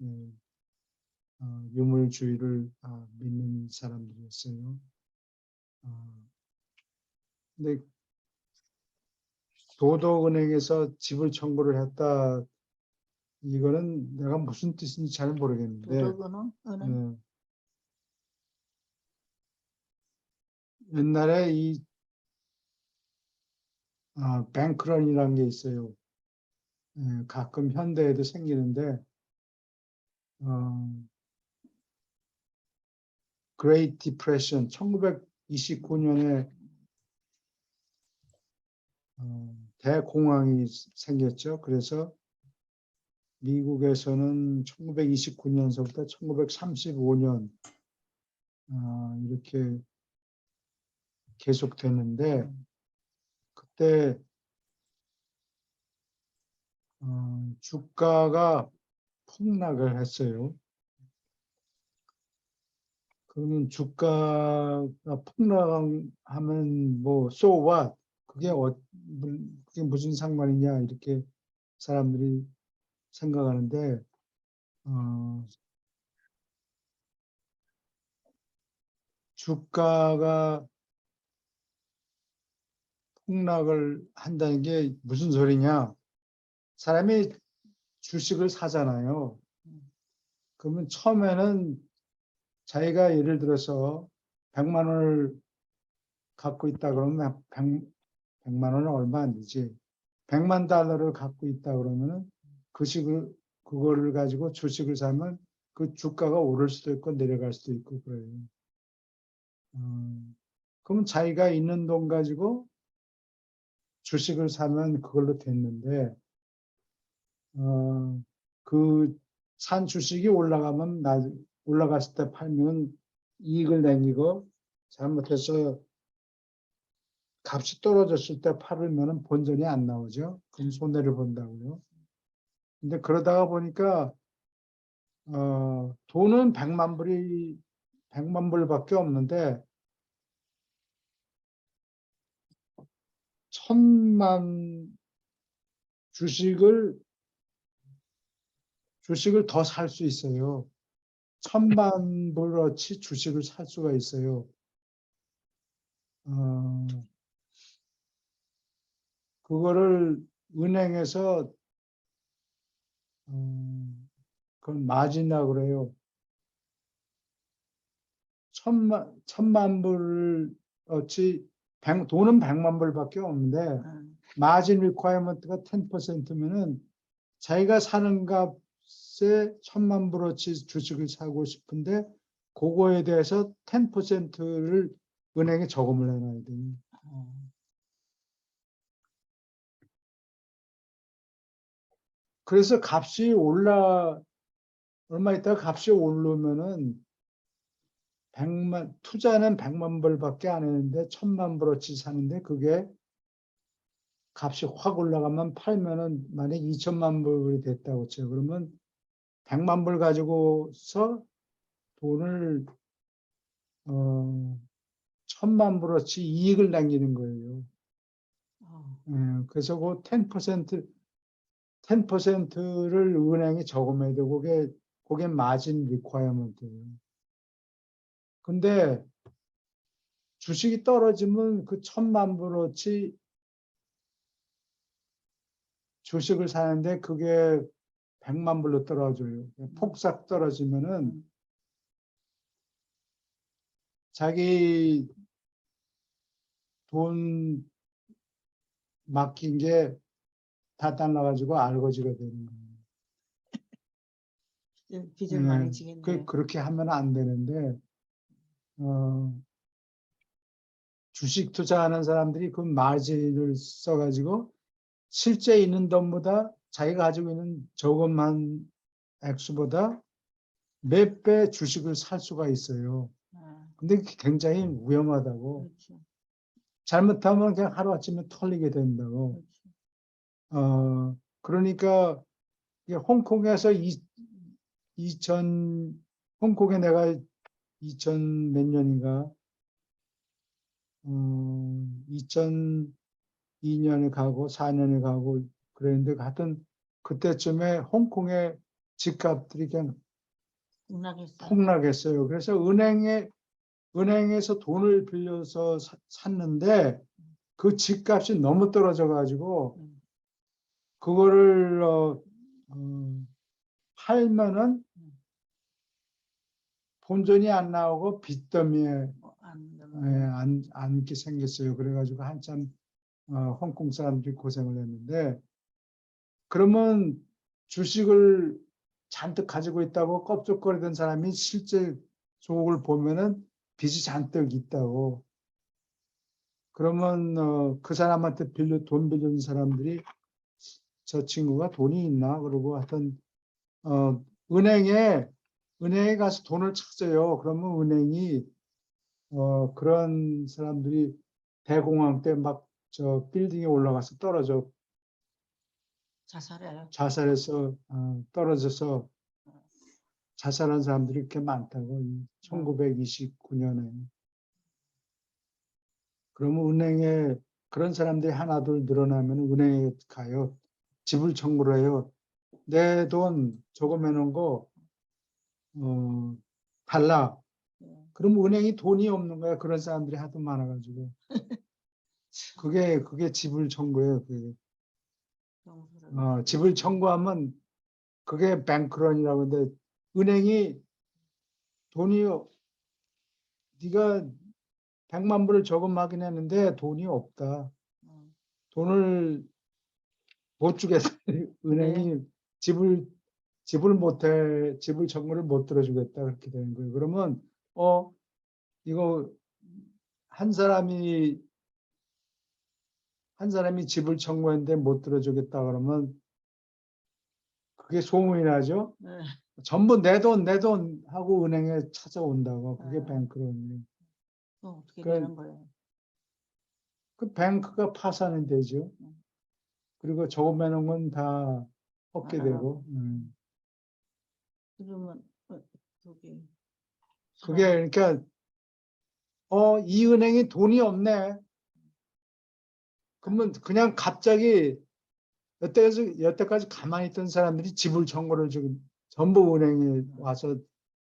유물주의를 믿는 사람들이었어요. 근데 도덕은행에서 지불 청구를 했다. 이거는 내가 무슨 뜻인지 잘 모르겠는데 도덕은행? 은행? 옛날에 이 뱅크런이라는 게 있어요. 가끔 현대에도 생기는데 Great Depression 1929년에 대공황이 생겼죠. 그래서 미국에서는 1929년서부터 1935년 이렇게 계속되는데 그때 주가가 폭락을 했어요. 그러면 주가가 폭락하면 뭐 so what? 그게 무슨 상관이냐 이렇게 사람들이 생각하는데 주가가 폭락을 한다는 게 무슨 소리냐? 사람이 주식을 사잖아요. 그러면 처음에는 자기가 예를 들어서 100만 원을 갖고 있다 그러면 100만 원은 얼마 안 되지. 100만 달러를 갖고 있다 그러면은 그거를 가지고 주식을 사면 그 주가가 오를 수도 있고 내려갈 수도 있고 그래요. 그러면 자기가 있는 돈 가지고 주식을 사면 그걸로 됐는데 그 산 주식이 올라가면 올라갔을 때 팔면 이익을 남기고 잘못해서 값이 떨어졌을 때 팔으면 본전이 안 나오죠. 그럼 손해를 본다고요. 근데 그러다가 보니까 돈은 100만 불밖에 없는데 1000만 주식을 더 살 수 있어요. 1000만 불어치 주식을 살 수가 있어요. 그거를 은행에서 그건 마진이라고 그래요. 1000만 불어치 돈은 100만 불밖에 없는데 마진 리ኳ이먼트가 10%면은 자기가 사는 값에 1000만 불어치 주식을 사고 싶은데 그거에 대해서 10%를 은행에 저금을 해놔야 돼요. 그래서 값이 얼마 있다가 값이 오르면은 투자는 100만 불밖에 안 했는데 1000만 불어치 사는데 그게 값이 확 올라가면 팔면은 만약에 2000만 불이 됐다고 쳐요. 그러면 100만 불 가지고서 돈을 1000만 불어치 이익을 남기는 거예요. 그래서 그 10%를 은행에 저금해야 되고 그게 마진 리ኳ이어먼트예요. 근데 주식이 떨어지면 그 1000만 불어치 주식을 사는데 그게 100만 불로 떨어져요. 폭삭 떨어지면은 자기 돈 맡긴 게 다 달라가지고 알거지가 되는 거예요. 빚을 많이 지겠네. 그렇게 하면 안 되는데 주식 투자하는 사람들이 그 마진을 써가지고 실제 있는 돈보다 자기가 가지고 있는 저금한 액수보다 몇 배 주식을 살 수가 있어요. 근데 그게 굉장히 위험하다고. 그렇죠. 잘못하면 그냥 하루아침에 털리게 된다고. 그렇죠. 그러니까 이게 홍콩에서 2000 홍콩에 내가 2000 몇 년인가 2002년에 가고 4년에 가고 그랬는데 하여튼 그때쯤에 홍콩의 집값들이 그냥 폭락했어요. 폭락했어요. 그래서 은행에서 돈을 빌려서 샀는데 그 집값이 너무 떨어져 가지고 음. 그거를 팔면은 본전이 안 나오고 빚더미에 앉게 생겼어요. 그래가지고 한참 홍콩 사람들이 고생을 했는데, 그러면 주식을 잔뜩 가지고 있다고 껍적거리던 사람이 실제 조국을 보면은 빚이 잔뜩 있다고. 그러면 그 사람한테 돈 빌린 사람들이 저 친구가 돈이 있나 그러고 하여튼 은행에 가서 돈을 찾아요. 그러면 은행이 그런 사람들이 대공황 때 막 저 빌딩에 올라가서 떨어져 자살해요. 자살해서 떨어져서 자살한 사람들이 이렇게 많다고 1929년에. 그러면 은행에 그런 사람들이 하나둘 늘어나면 은행에 가요. 집을 청구를 해요. 내 돈 저금해 놓은 거 달라. 그럼 은행이 돈이 없는 거야. 그런 사람들이 하도 많아가지고. 그게 집을 청구해요. 그게. 집을 청구하면 그게 뱅크런이라고 하는데, 은행이 돈이 네가 100만 불을 저금하긴 했는데 돈이 없다. 돈을 못 주겠어. 은행이 집을 청구를 못 들어주겠다. 그렇게 되는 거예요. 그러면 이거 한 사람이 집을 청구했는데 못 들어주겠다 그러면 그게 소문이 나죠. 네. 전부 내 돈 하고 은행에 찾아온다고. 그게 아. 뱅크런이에요. 또 어떻게 그러니까 되는 거예요? 그 뱅크가 파산이 되죠. 그리고 저금해 놓은 건 다 헛게 되고. 그러면 저기 그게 그러니까 이 은행이 돈이 없네. 그러면 그냥 갑자기 여태까지 가만히 있던 사람들이 집을 청구를 지금 전부 은행에 와서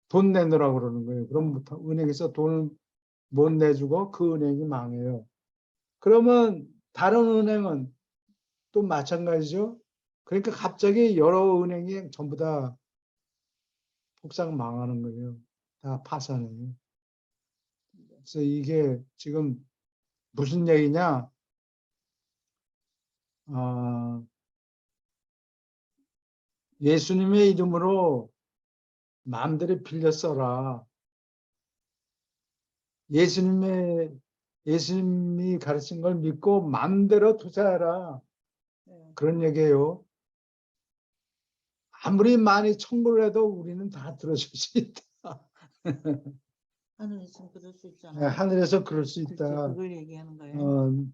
돈 내놓으라고 그러는 거예요. 그럼부터 은행에서 돈을 못 내주고 그 은행이 망해요. 그러면 다른 은행은 또 마찬가지죠. 그러니까 갑자기 여러 은행이 전부 다 폭삭 망하는 거예요. 다 파산해요. 그래서 이게 지금 무슨 얘기냐? 예수님의 이름으로 마음대로 빌려 써라. 예수님이 가르친 걸 믿고 마음대로 투자해라. 그런 얘기예요. 아무리 많이 청구를 해도 우리는 다 들어줄 수 있다. 하늘에서 그럴 수 네, 있잖아요. 하늘에서 그럴 수 그렇죠. 있다. 그걸 얘기하는 거예요.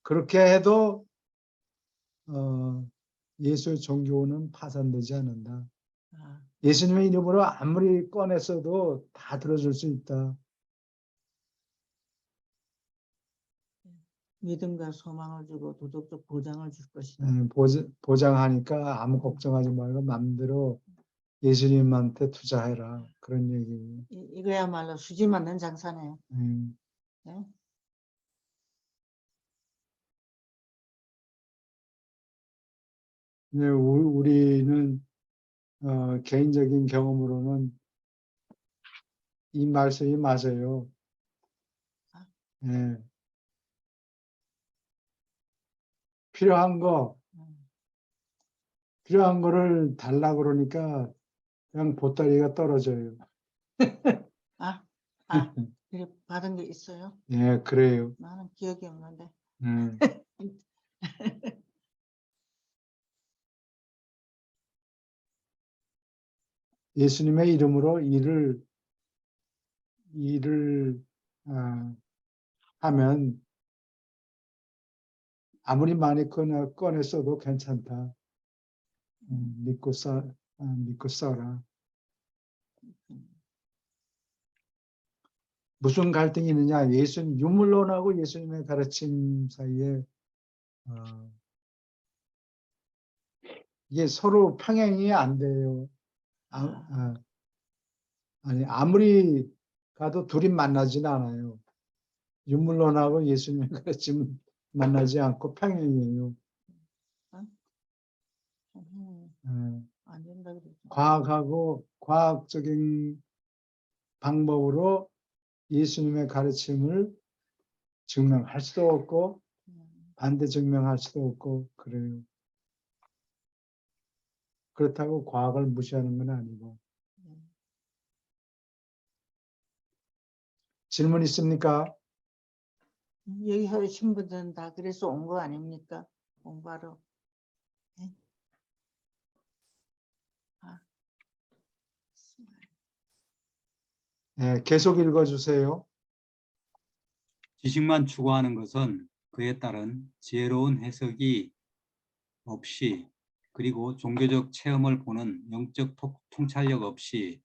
그렇게 해도 예수의 종교는 파산되지 않는다. 아, 예수님의 이름으로 아무리 꺼냈어도 다 들어줄 수 있다. 믿음과 소망을 주고 도덕적 보장을 줄 것이다. 보장하니까 아무 걱정하지 말고 마음대로 예수님한테 투자해라. 그런 얘기예요. 이거야말로 수지 맞는 장사네요. 네? 네, 우리는 개인적인 경험으로는 이 말씀이 맞아요. 네. 필요한 거를 달라 그러니까 그냥 보따리가 떨어져요. 그래 받은 게 있어요? 예, 그래요. 나는 기억이 없는데. 예수님의 이름으로 일을 하면 아무리 많이 꺼냈어도 괜찮다. 믿고 써라. 무슨 갈등이 있느냐? 유물론하고 예수님의 가르침 사이에 이게 서로 평행이 안 돼요. 아니 아무리 가도 둘이 만나지는 않아요. 유물론하고 예수님의 가르침은 만나지 않고 평행이에요. 안 된다 그러죠. 과학하고 과학적인 방법으로 예수님의 가르침을 증명할 수도 없고 반대 증명할 수도 없고 그래요. 그렇다고 과학을 무시하는 건 아니고. 질문 있습니까? 여기 오신 분들은 다 그래서 온 거 아닙니까? 공부하러. 네? 네, 계속 읽어주세요. 지식만 추구하는 것은 그에 따른 지혜로운 해석이 없이 그리고 종교적 체험을 보는 영적 통찰력 없이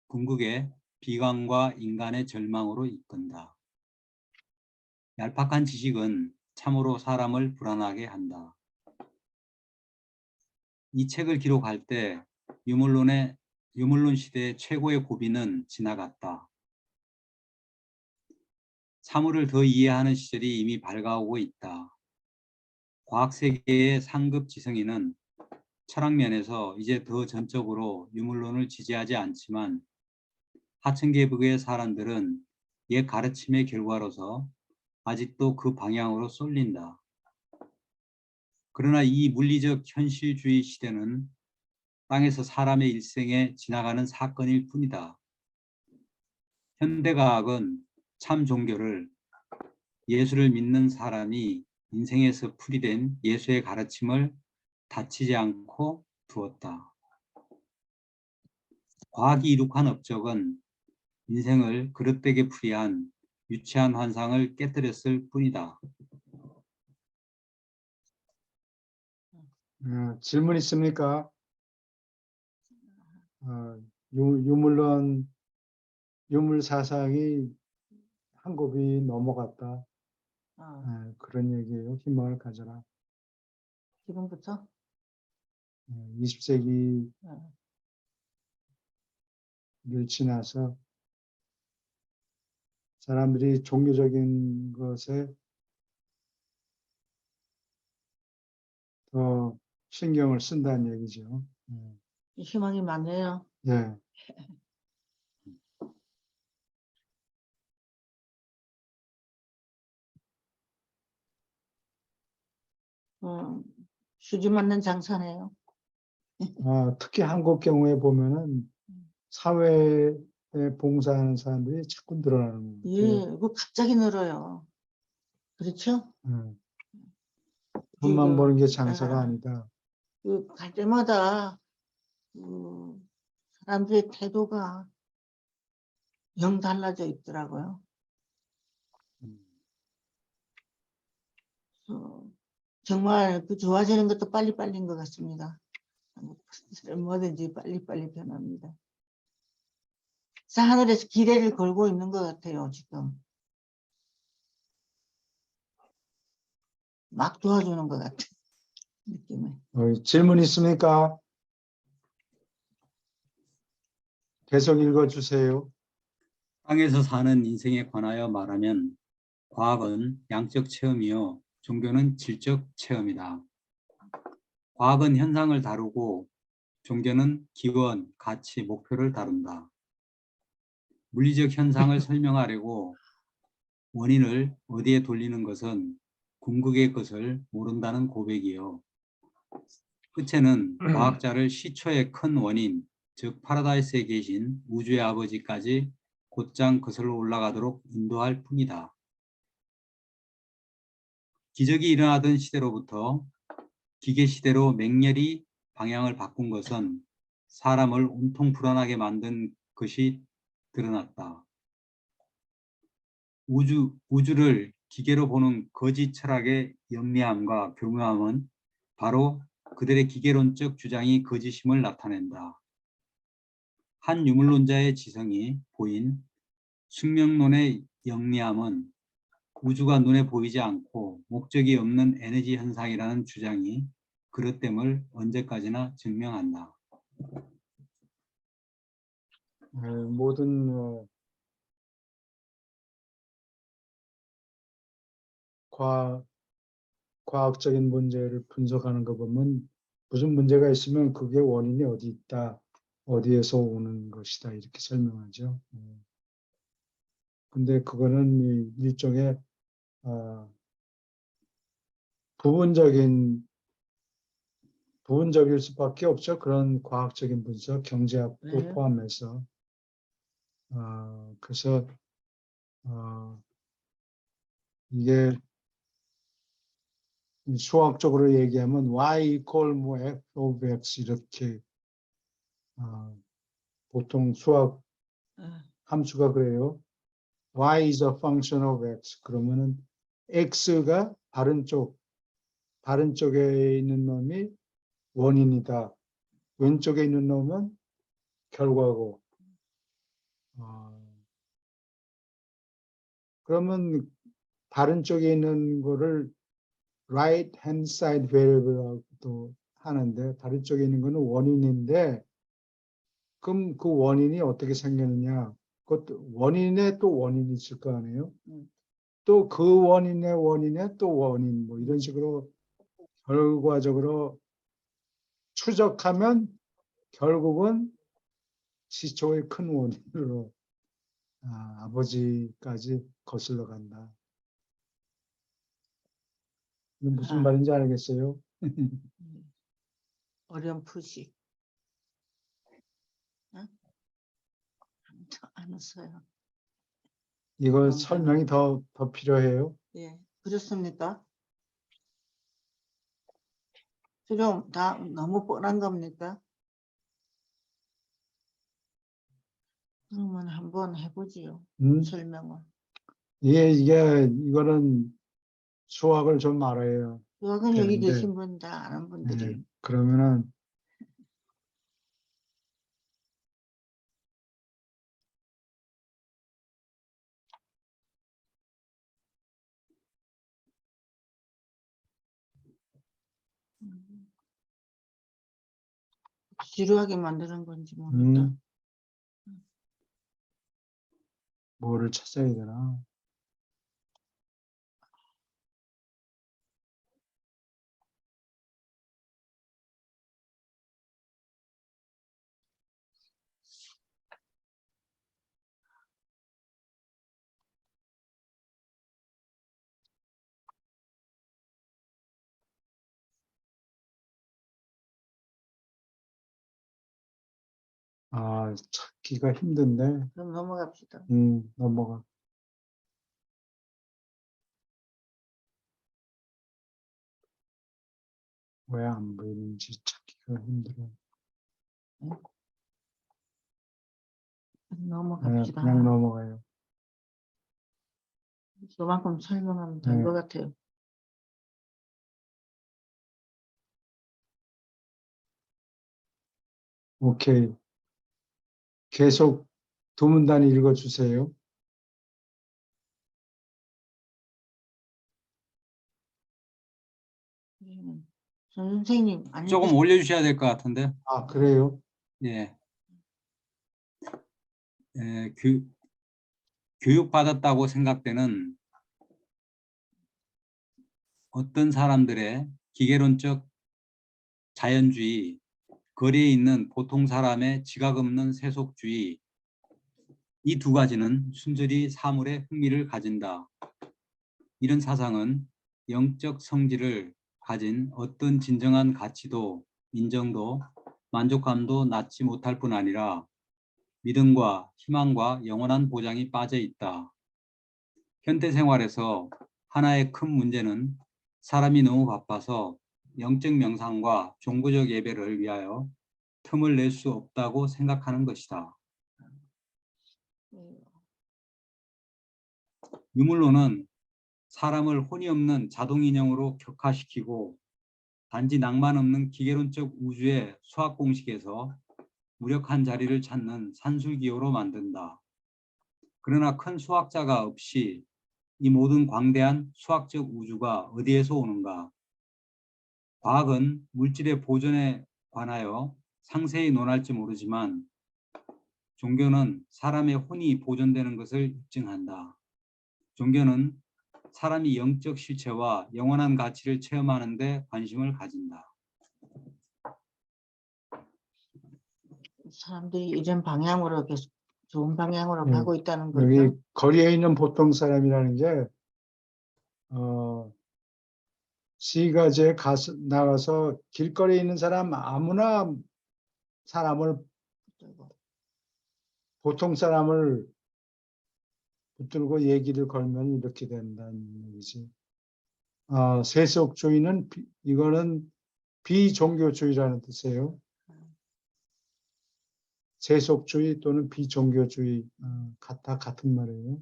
궁극의 비관과 인간의 절망으로 이끈다. 얄팍한 지식은 참으로 사람을 불안하게 한다. 이 책을 기록할 때 유물론 시대의 최고의 고비는 지나갔다. 사물을 더 이해하는 시절이 이미 밝아오고 있다. 과학세계의 상급 지성인은 철학면에서 이제 더 전적으로 유물론을 지지하지 않지만 하층계급의 사람들은 옛 가르침의 결과로서 아직도 그 방향으로 쏠린다. 그러나 이 물리적 현실주의 시대는 땅에서 사람의 일생에 지나가는 사건일 뿐이다. 현대과학은 참 종교를 예수를 믿는 사람이 인생에서 풀이된 예수의 가르침을 다치지 않고 두었다. 과학이 이룩한 업적은 인생을 그릇되게 풀이한 유치한 환상을 깨뜨렸을 뿐이다. 질문 있습니까? 유물론 유물 사상이 한 곱이 넘어갔다. 그런 얘기예요. 희망을 가져라. 지금부터? 20세기를 지나서 사람들이 종교적인 것에 더 신경을 쓴다는 얘기죠. 희망이 많네요. 네. 수지 맞는 장사네요. 특히 한국 경우에 보면은 사회에 봉사하는 사람들이 자꾸 늘어나는 것 예, 같아요. 이거 갑자기 늘어요. 그렇죠? 돈만 지금, 버는 게 장사가 아니다. 갈 때마다 사람들의 태도가 영 달라져 있더라고요. 정말 그 좋아지는 것도 빨리빨리인 것 같습니다. 뭐든지 빨리빨리 변합니다. 하늘에서 기대를 걸고 있는 것 같아요, 지금. 막 도와주는 것 같은 느낌에. 질문 있습니까? 계속 읽어주세요. 땅에서 사는 인생에 관하여 말하면 과학은 양적 체험이요 종교는 질적 체험이다. 과학은 현상을 다루고 종교는 기원, 가치, 목표를 다룬다. 물리적 현상을 설명하려고 원인을 어디에 돌리는 것은 궁극의 것을 모른다는 고백이요. 끝에는 과학자를 시초의 큰 원인, 즉 파라다이스에 계신 우주의 아버지까지 곧장 거슬러 올라가도록 인도할 뿐이다. 기적이 일어나던 시대로부터 기계 시대로 맹렬히 방향을 바꾼 것은 사람을 온통 불안하게 만든 것이 드러났다. 우주를 기계로 보는 거짓 철학의 영리함과 교묘함은 바로 그들의 기계론적 주장이 거짓임을 나타낸다. 한 유물론자의 지성이 보인 숙명론의 영리함은 우주가 눈에 보이지 않고 목적이 없는 에너지 현상이라는 주장이 그릇됨을 언제까지나 증명한다. 모든 과학적인 문제를 분석하는 거 보면 무슨 문제가 있으면 그게 원인이 어디 있다, 어디에서 오는 것이다 이렇게 설명하죠. 근데 그거는 일종의 부분적일 수밖에 없죠. 그런 과학적인 분석, 경제학도 네. 포함해서. 그래서 이게 수학적으로 얘기하면 y equal 뭐 f of x 이렇게 보통 수학 함수가 그래요. y is a function of x. 그러면은 x가 바른 쪽에 있는 놈이 원인이다. 왼쪽에 있는 놈은 결과고. 그러면 바른 쪽에 있는 거를 right hand side variable라고도 하는데 다른 쪽에 있는 거는 원인인데 그럼 그 원인이 어떻게 생겼느냐? 그것도 원인에 또 원인이 있을 거 아니에요? 또 그 원인의 원인에 또 원인 뭐 이런 식으로 결과적으로 추적하면 결국은 시초의 큰 원인으로 아버지까지 거슬러 간다. 이게 무슨 말인지 알겠어요? 어렴풋이. 안 웃어요. 이거 농담. 설명이 더 필요해요? 예, 그렇습니까? 지금 다 너무 뻔한 겁니까? 그러면 한번 해보지요. 설명을. 이거는 수학을 좀 알아요. 수학은 여기 되는데, 계신 분 다 아는 분들이. 그러면은 지루하게 만드는 건지 모르겠다. 뭐를 찾아야 되나? 찾기가 힘든데. 그럼 넘어갑시다. 넘어가. 왜 안 보이는지 찾기가 힘들어. 넘어갑시다. 그냥 넘어가요. 그만큼 설명하면 될 것 같아요. 오케이. 계속 두 문단 읽어주세요. 선생님, 아니 조금 올려주셔야 될 것 같은데. 그래요? 예. 교육받았다고 생각되는 어떤 사람들의 기계론적 자연주의, 거리에 있는 보통 사람의 지각 없는 세속주의, 이 두 가지는 순전히 사물에 흥미를 가진다. 이런 사상은 영적 성질을 가진 어떤 진정한 가치도, 인정도, 만족감도 낳지 못할 뿐 아니라 믿음과 희망과 영원한 보장이 빠져 있다. 현대 생활에서 하나의 큰 문제는 사람이 너무 바빠서 영적 명상과 종교적 예배를 위하여 틈을 낼 수 없다고 생각하는 것이다. 유물론은 사람을 혼이 없는 자동인형으로 격화시키고 단지 낭만 없는 기계론적 우주의 수학 공식에서 무력한 자리를 찾는 산술기호로 만든다. 그러나 큰 수학자가 없이 이 모든 광대한 수학적 우주가 어디에서 오는가? 과학은 물질의 보존에 관하여 상세히 논할지 모르지만 종교는 사람의 혼이 보존되는 것을 입증한다. 종교는 사람이 영적 실체와 영원한 가치를 체험하는 데 관심을 가진다. 사람들이 이런 방향으로 계속 좋은 방향으로 네. 가고 있다는 여기 거죠. 거리에 있는 보통 사람이라는 게 시가지에 나가서 길거리에 있는 사람 아무나 사람을 보통 사람을 붙들고 얘기를 걸면 이렇게 된다는 얘기지. 세속주의는 이거는 비종교주의라는 뜻이에요. 세속주의 또는 비종교주의 다 같은 말이에요.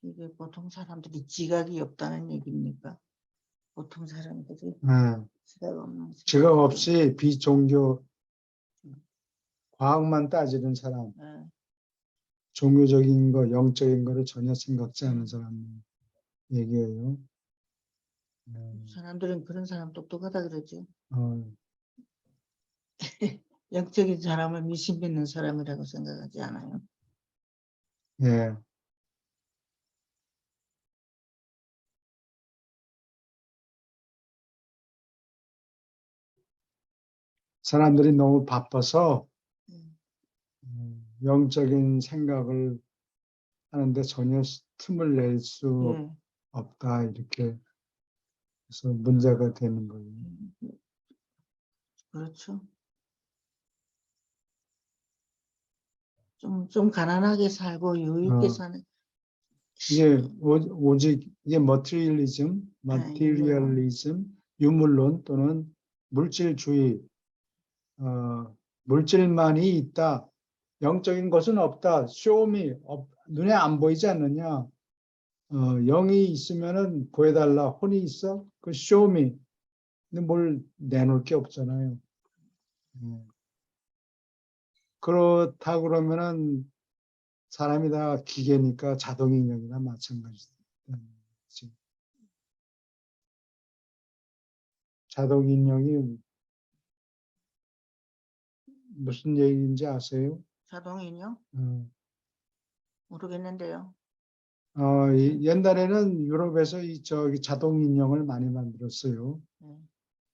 이게 보통 사람들이 지각이 없다는 얘기입니까? 보통 사람들이 네. 지각 없는 지각 없이 비종교 과학만 따지는 사람, 네. 종교적인 거, 영적인 거를 전혀 생각지 않은 사람 얘기예요. 사람들은 그런 사람 똑똑하다 그러죠. 어, 영적인 사람을 미신 믿는 사람이라고 생각하지 않아요. 예. 사람들이 너무 바빠서 영적인 생각을 하는데 전혀 틈을 낼 수 예. 없다 이렇게 해서 문제가 되는 거예요. 그렇죠. 좀 가난하게 살고 여유 있게 어. 사는 이게 오직 이게 머티리얼리즘, 유물론 또는 물질주의, 물질만이 있다. 영적인 것은 없다. 쇼미 눈에 안 보이지 않느냐? 영이 있으면은 보여달라. 혼이 있어? 그 쇼미. 근데 뭘 내놓을 게 없잖아요. 그렇다 그러면은 사람이 다 기계니까 자동인형이나 마찬가지다. 자동인형이 무슨 얘기인지 아세요? 자동인형? 어, 모르겠는데요. 옛날에는 유럽에서 저기 자동인형을 많이 만들었어요. 네.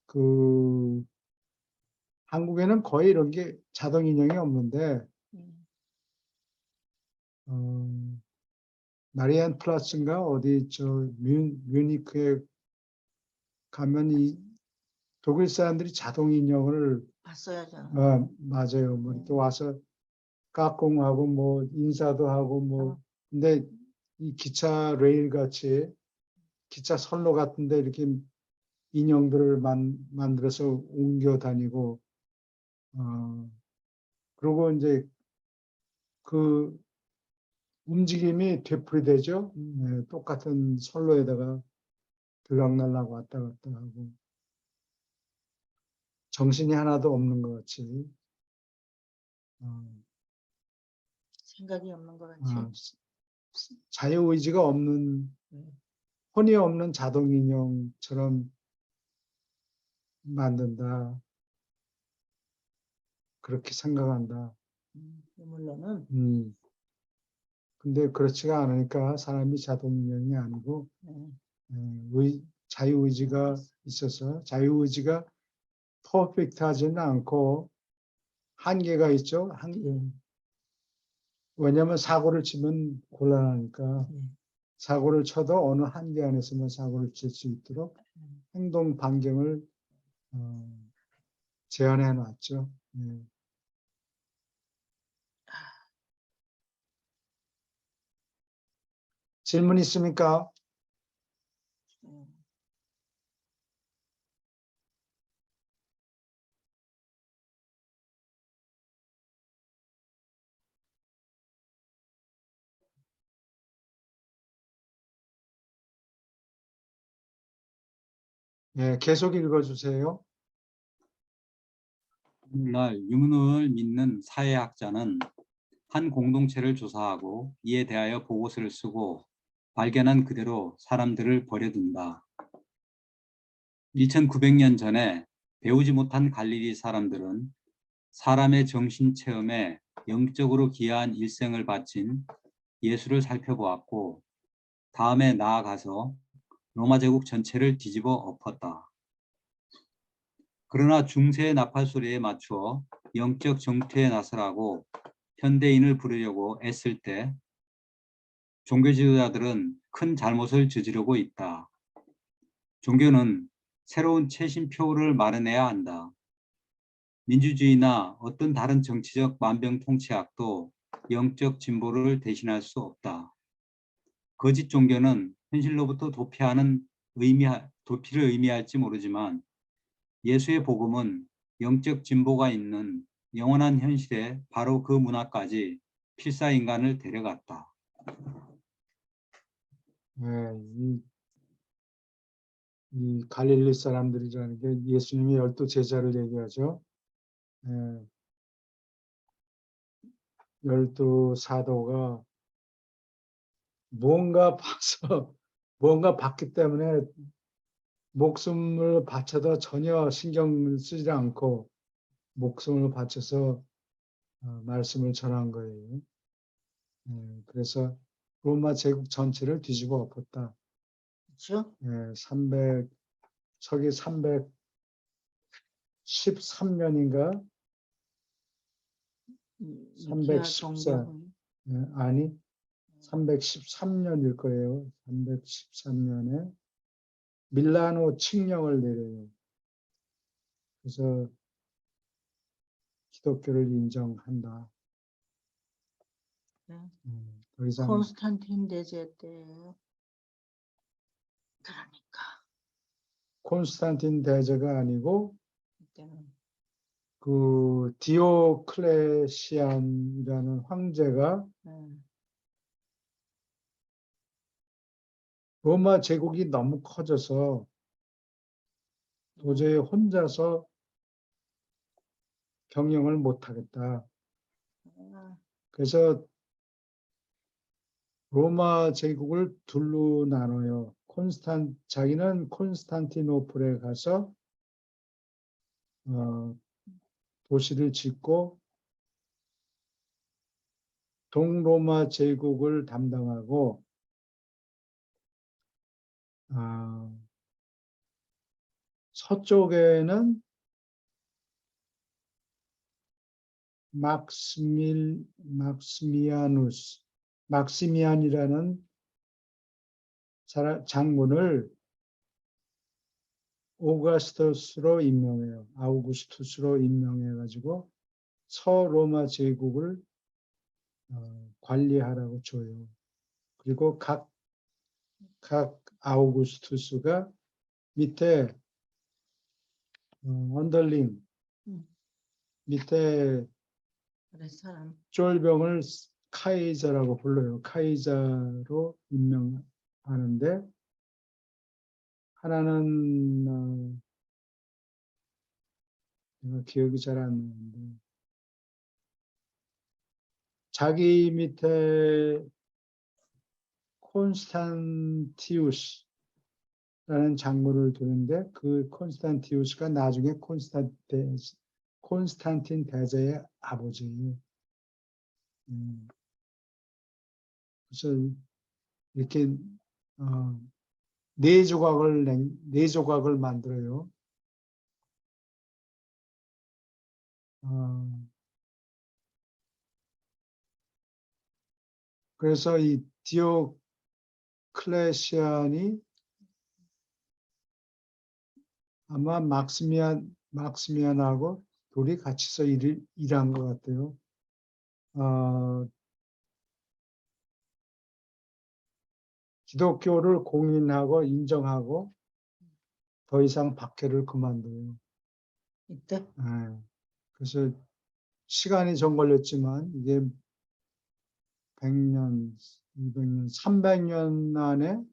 그 한국에는 거의 이런 게 자동인형이 없는데 마리안 플라츠인가 어디 뮤니크에 가면 이 독일 사람들이 자동인형을 봤어야죠. 맞아요. 뭐 이렇게 와서 까꿍하고 뭐 인사도 하고 뭐 근데 이 기차 레일 같이 기차 선로 같은데 이렇게 인형들을 만들어서 옮겨 다니고 그리고 이제 그 움직임이 되풀이되죠. 네, 똑같은 선로에다가 들락날락 왔다 갔다 하고 정신이 하나도 없는 것 같이 생각이 없는 것 같이. 자유의지가 없는 혼이 없는 자동인형처럼 만든다. 그렇게 생각한다. 물론은 근데 그렇지가 않으니까 사람이 자동인형이 아니고 자유의지가 있어서 자유의지가 퍼펙트하지는 않고 한계가 있죠. 왜냐하면 사고를 치면 곤란하니까 사고를 쳐도 어느 한계 안에서만 사고를 칠 수 있도록 행동 반경을 제한해 놨죠. 질문 있습니까? 예, 계속 읽어주세요. 오늘날 유물을 믿는 사회학자는 한 공동체를 조사하고 이에 대하여 보고서를 쓰고 발견한 그대로 사람들을 버려둔다. 2900년 전에 배우지 못한 갈릴리 사람들은 사람의 정신 체험에 영적으로 기여한 일생을 바친 예수를 살펴보았고 다음에 나아가서 로마 제국 전체를 뒤집어 엎었다. 그러나 중세의 나팔 소리에 맞추어 영적 정퇴에 나서라고 현대인을 부르려고 애쓸 때 종교 지도자들은 큰 잘못을 저지르고 있다. 종교는 새로운 최신표를 마련해야 한다. 민주주의나 어떤 다른 정치적 만병통치약도 영적 진보를 대신할 수 없다. 거짓 종교는 현실로부터 도피를 의미할지 모르지만 예수의 복음은 영적 진보가 있는 영원한 현실에 바로 그 문화까지 필사인간을 데려갔다. 예, 이 갈릴리 사람들이라는 게 예수님이 12제자를 얘기하죠. 예, 12사도가 뭔가 봐서 뭔가 봤기 때문에 목숨을 바쳐도 전혀 신경 쓰지 않고 목숨을 바쳐서 말씀을 전한 거예요. 그래서 로마 제국 전체를 뒤집어 엎었다. 그렇죠? 서기 313년인가? 314. 아니, 313년일 거예요. 313년에 밀라노 칙령을 내려요. 그래서 기독교를 인정한다. 네. 더 이상 콘스탄틴 대제 때 그러니까 콘스탄틴 대제가 아니고 그때는 그 디오클레시안이라는 황제가 로마 제국이 너무 커져서 도저히 혼자서 경영을 못하겠다. 그래서 로마 제국을 둘로 나눠요. 자기는 콘스탄티노플에 가서 도시를 짓고 동로마 제국을 담당하고 서쪽에는 막시미안이라는 장군을 아우구스투스로 임명해가지고 서로마 제국을 관리하라고 줘요. 그리고 각 아우구스투스가 밑에 언더링 밑에 쫄병을 카이자라고 불러요. 카이자로 임명하는데 하나는 내가 기억이 잘 안 나는데 자기 밑에 콘스탄티우스라는 장군을 두는데 그 콘스탄티우스가 나중에 콘스탄틴 대제의 아버지예요. 그래서 이렇게 네 조각을 만들어요. 그래서 이 디오클레시안이 아마 막시미안하고 둘이 같이서 일한 것 같아요. 기독교를 공인하고 인정하고 더 이상 박해를 그만둬요. 이때? 그래서 시간이 좀 걸렸지만 이게 100년, 200년, 300년 안에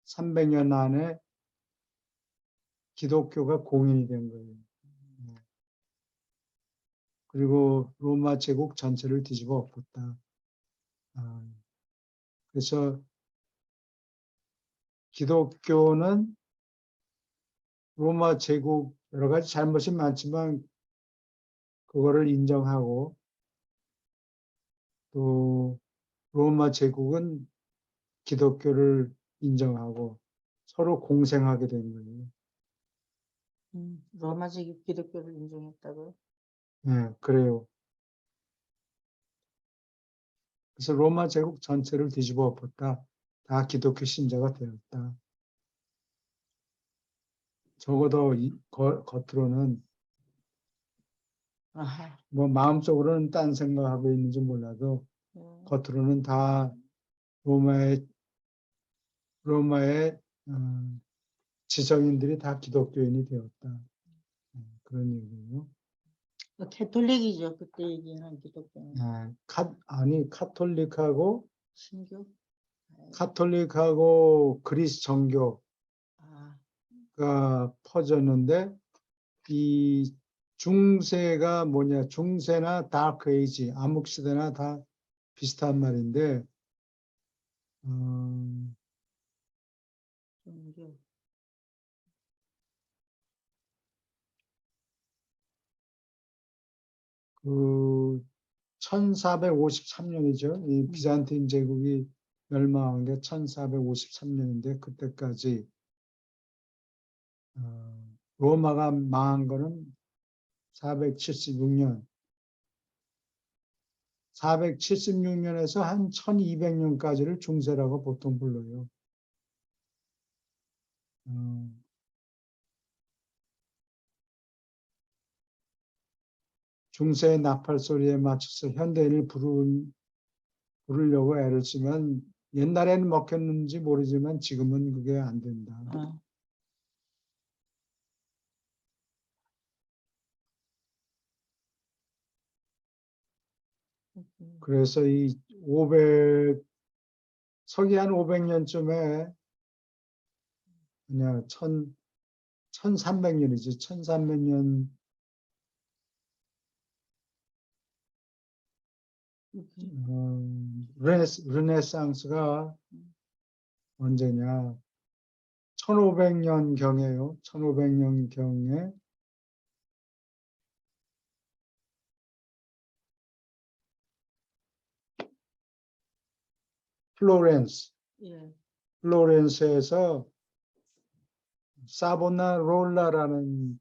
300년 안에 기독교가 공인이 된 거예요. 그리고 로마 제국 전체를 뒤집어 엎었다. 그래서 기독교는 로마 제국 여러 가지 잘못이 많지만 그거를 인정하고 또 로마 제국은 기독교를 인정하고 서로 공생하게 된 거예요. 로마 제국 기독교를 인정했다고요? 네, 그래요. 그래서 로마 제국 전체를 뒤집어 엎었다. 다 기독교 신자가 되었다. 적어도 겉으로는 아하. 뭐 마음속으로는 딴 생각하고 있는지 몰라도 겉으로는 다 로마의 지성인들이 다 기독교인이 되었다. 그런 얘기예요. 캐톨릭이죠. 그때 얘기한 기독교는. 카톨릭하고 신교? 그리스 정교가 아, 퍼졌는데 이 중세가 뭐냐? 중세나 다크 에이지, 암흑 시대나 다 비슷한 말인데 신교. 그 1453년이죠. 이 비잔틴 제국이 멸망한 게 1453년인데 그때까지 로마가 망한 거는 476년. 476년에서 한 1200년까지를 중세라고 보통 불러요. 중세의 나팔 소리에 맞춰서 현대인을 부르려고 애를 쓰면 옛날에는 먹혔는지 모르지만 지금은 그게 안 된다. 그래서 이 서기 한 500년쯤에 그냥 1300년이지. 1300년 르네상스가 언제냐? 1500년 경에요. 1500년 경에 예. 플로렌스에서 사보나롤라라는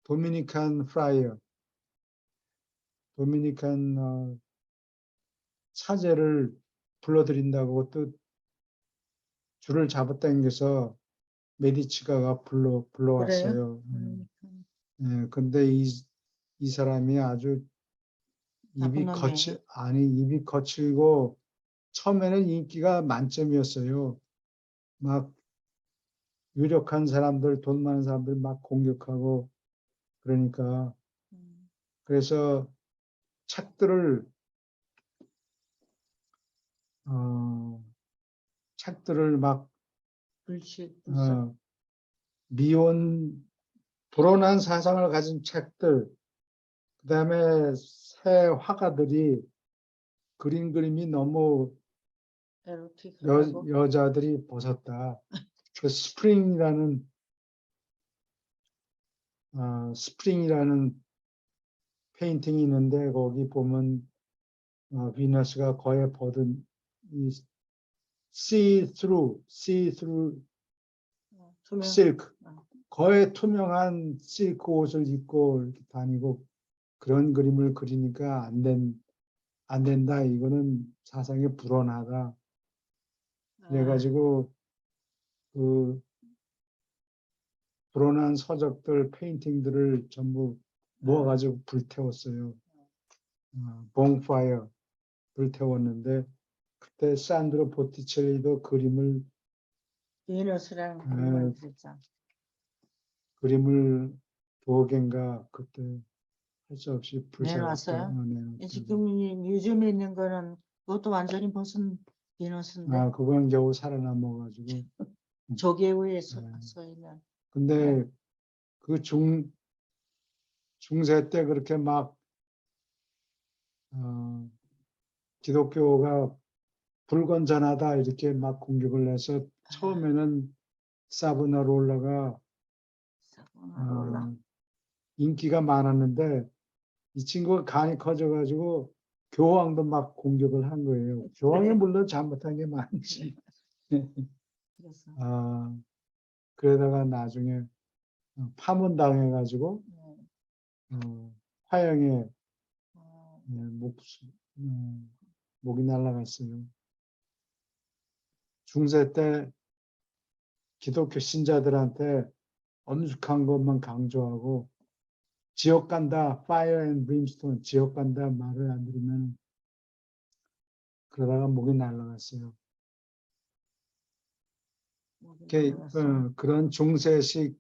도미니칸 사제를 불러들인다고 또 줄을 잡아당겨서 메디치가가 불러왔어요. 그래요? 예, 근데 이 사람이 아주 입이 거칠고 처음에는 인기가 만점이었어요. 막 유력한 사람들, 돈 많은 사람들 막 공격하고 그러니까 그래서 책들을 막 불온한 사상을 가진 책들, 그다음에 새 화가들이 그림이 너무 여자들이 벗었다. 그 스프링이라는 페인팅이 있는데 거기 보면 비너스가 거의 벗은 이 see-through silk, 거의 투명한 실크 옷을 입고 이렇게 다니고 그런 그림을 그리니까 안 된다. 이거는 사상이 불온하다. 그래가지고 그 불온한 서적들, 페인팅들을 전부 모아가지고 불태웠어요. 봉파이어 불태웠는데 그때 산드로 보티첼리도 그림을 비너스랑 그림을 두어 개인가 그때 할 수 없이 내놨어요? 불태웠어요. 지금 뮤지엄에 있는 거는 그것도 완전히 벗은 비너스인데 아, 그건 겨우 살아남아가지고. 조개 위에 서 네. 있는. 근데 그 중세 때 그렇게 막 기독교가 불건전하다 이렇게 막 공격을 해서 처음에는 사브나롤라가 사보나롤라. 인기가 많았는데 이 친구가 간이 커져가지고 교황도 막 공격을 한 거예요. 교황이 물론 잘못한 게 많지. 그래서 그러다가 나중에 파문당해가지고 네. 화형에 어, 목이 날아갔어요. 중세 때 기독교 신자들한테 엄숙한 것만 강조하고 지옥 간다, fire and brimstone, 지옥 간다 말을 안 들으면 그러다가 목이 날아갔어요. 목이 날아갔어. 그런 중세식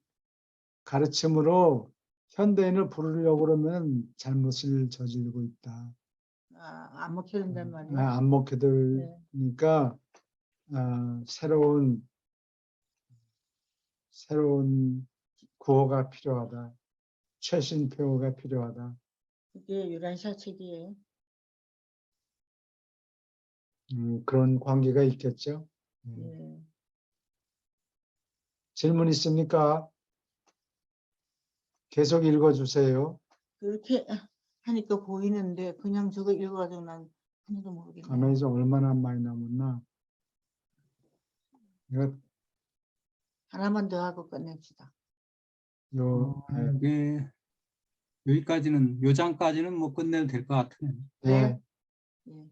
가르침으로 현대인을 부르려고 그러면 잘못을 저지르고 있다. 안 먹히는단 말이야. 안 먹혀들니까 새로운 구호가 필요하다. 최신 표어가 필요하다. 그게 유란시아 책이에요. 그런 관계가 있겠죠. 예. 질문 있습니까? 계속 읽어주세요. 그렇게 하니까 보이는데 그냥 저거 읽어가지고 난 하나도 모르겠네. 가만히서 얼마나 많이 남았나. 이거 하나만 더 하고 끝냅시다. 이게 여기까지는 요 장까지는 뭐 끝내도 될 것 같아요. 네. 예.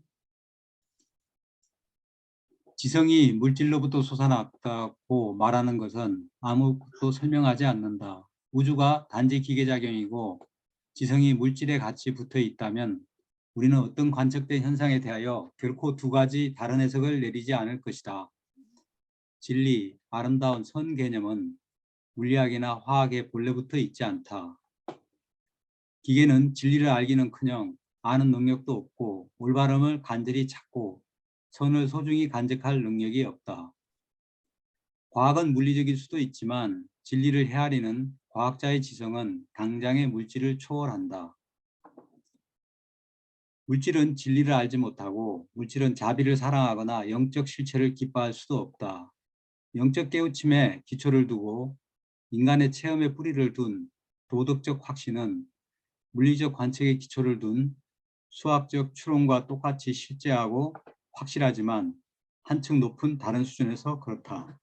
지성이 물질로부터 솟아났다고 말하는 것은 아무것도 설명하지 않는다. 우주가 단지 기계작용이고 지성이 물질에 같이 붙어 있다면 우리는 어떤 관측된 현상에 대하여 결코 두 가지 다른 해석을 내리지 않을 것이다. 진리, 아름다운 선 개념은 물리학이나 화학에 본래부터 있지 않다. 기계는 진리를 알기는커녕 아는 능력도 없고 올바름을 간절히 찾고 선을 소중히 간직할 능력이 없다. 과학은 물리적일 수도 있지만 진리를 헤아리는 과학자의 지성은 당장의 물질을 초월한다. 물질은 진리를 알지 못하고 물질은 자비를 사랑하거나 영적 실체를 기뻐할 수도 없다. 영적 깨우침에 기초를 두고 인간의 체험에 뿌리를 둔 도덕적 확신은 물리적 관측에 기초를 둔 수학적 추론과 똑같이 실제하고 확실하지만 한층 높은 다른 수준에서 그렇다.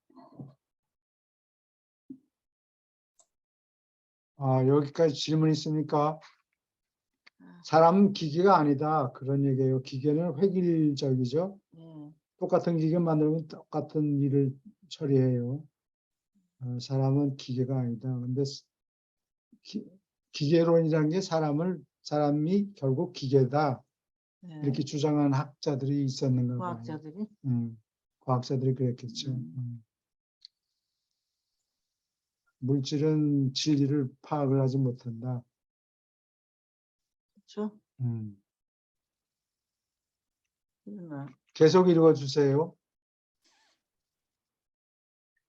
여기까지 질문 있습니까? 사람은 기계가 아니다. 그런 얘기예요. 기계는 획일적이죠. 예. 똑같은 기계 만들면 똑같은 일을 처리해요. 사람은 기계가 아니다. 근데 기계론이라는 게 사람이 결국 기계다. 예. 이렇게 주장하는 학자들이 있었는가 봐요. 과학자들이. 과학자들이 그랬겠죠. 물질은 진리를 파악을 하지 못한다. 그렇죠. 그러나 계속 읽어주세요.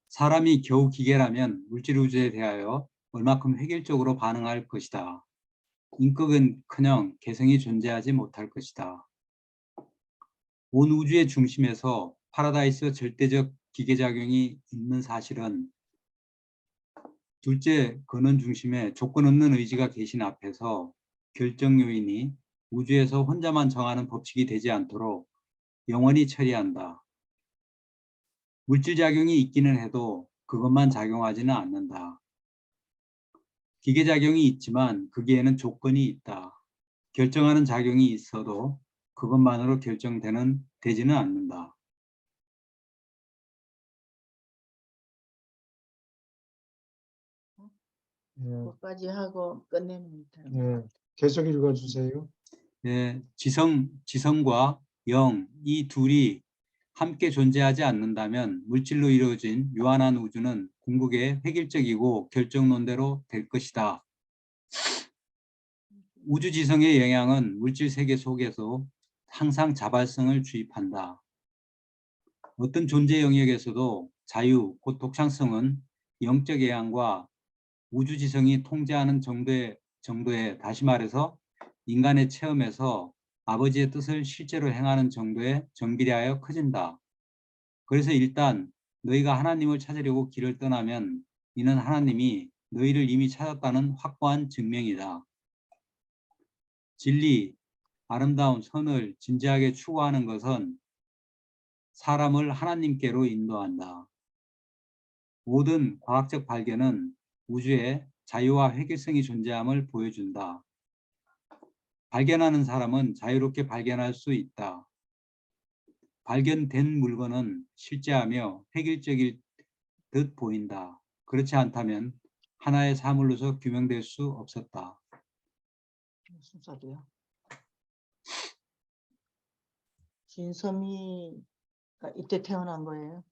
사람이 겨우 기계라면 물질 우주에 대하여 얼마큼 획일적으로 반응할 것이다. 인격은커녕 개성이 존재하지 못할 것이다. 온 우주의 중심에서 파라다이스 절대적 기계작용이 있는 사실은 둘째 근원 중심에 조건 없는 의지가 계신 앞에서 결정 요인이 우주에서 혼자만 정하는 법칙이 되지 않도록 영원히 처리한다. 물질작용이 있기는 해도 그것만 작용하지는 않는다. 기계작용이 있지만 거기에는 조건이 있다. 결정하는 작용이 있어도 그것만으로 되지는 않는다. 그것까지 하고 끝냅니다. 계속 읽어주세요. 지성과 영, 이 둘이 함께 존재하지 않는다면 물질로 이루어진 유한한 우주는 궁극에 획일적이고 결정론대로 될 것이다. 우주 지성의 영향은 물질 세계 속에서 항상 자발성을 주입한다. 어떤 존재 영역에서도 자유, 곧 독창성은 영적 예양과 우주지성이 통제하는 정도에 다시 말해서 인간의 체험에서 아버지의 뜻을 실제로 행하는 정도에 정비례하여 커진다. 그래서 일단 너희가 하나님을 찾으려고 길을 떠나면 이는 하나님이 너희를 이미 찾았다는 확고한 증명이다. 진리, 아름다운 선을 진지하게 추구하는 것은 사람을 하나님께로 인도한다. 모든 과학적 발견은 우주에 자유와 획일성이 존재함을 보여준다. 발견하는 사람은 자유롭게 발견할 수 있다. 발견된 물건은 실제하며 획일적일 듯 보인다. 그렇지 않다면 하나의 사물로서 규명될 수 없었다. 무슨 소리야? 진섬이가 이때 태어난 거예요?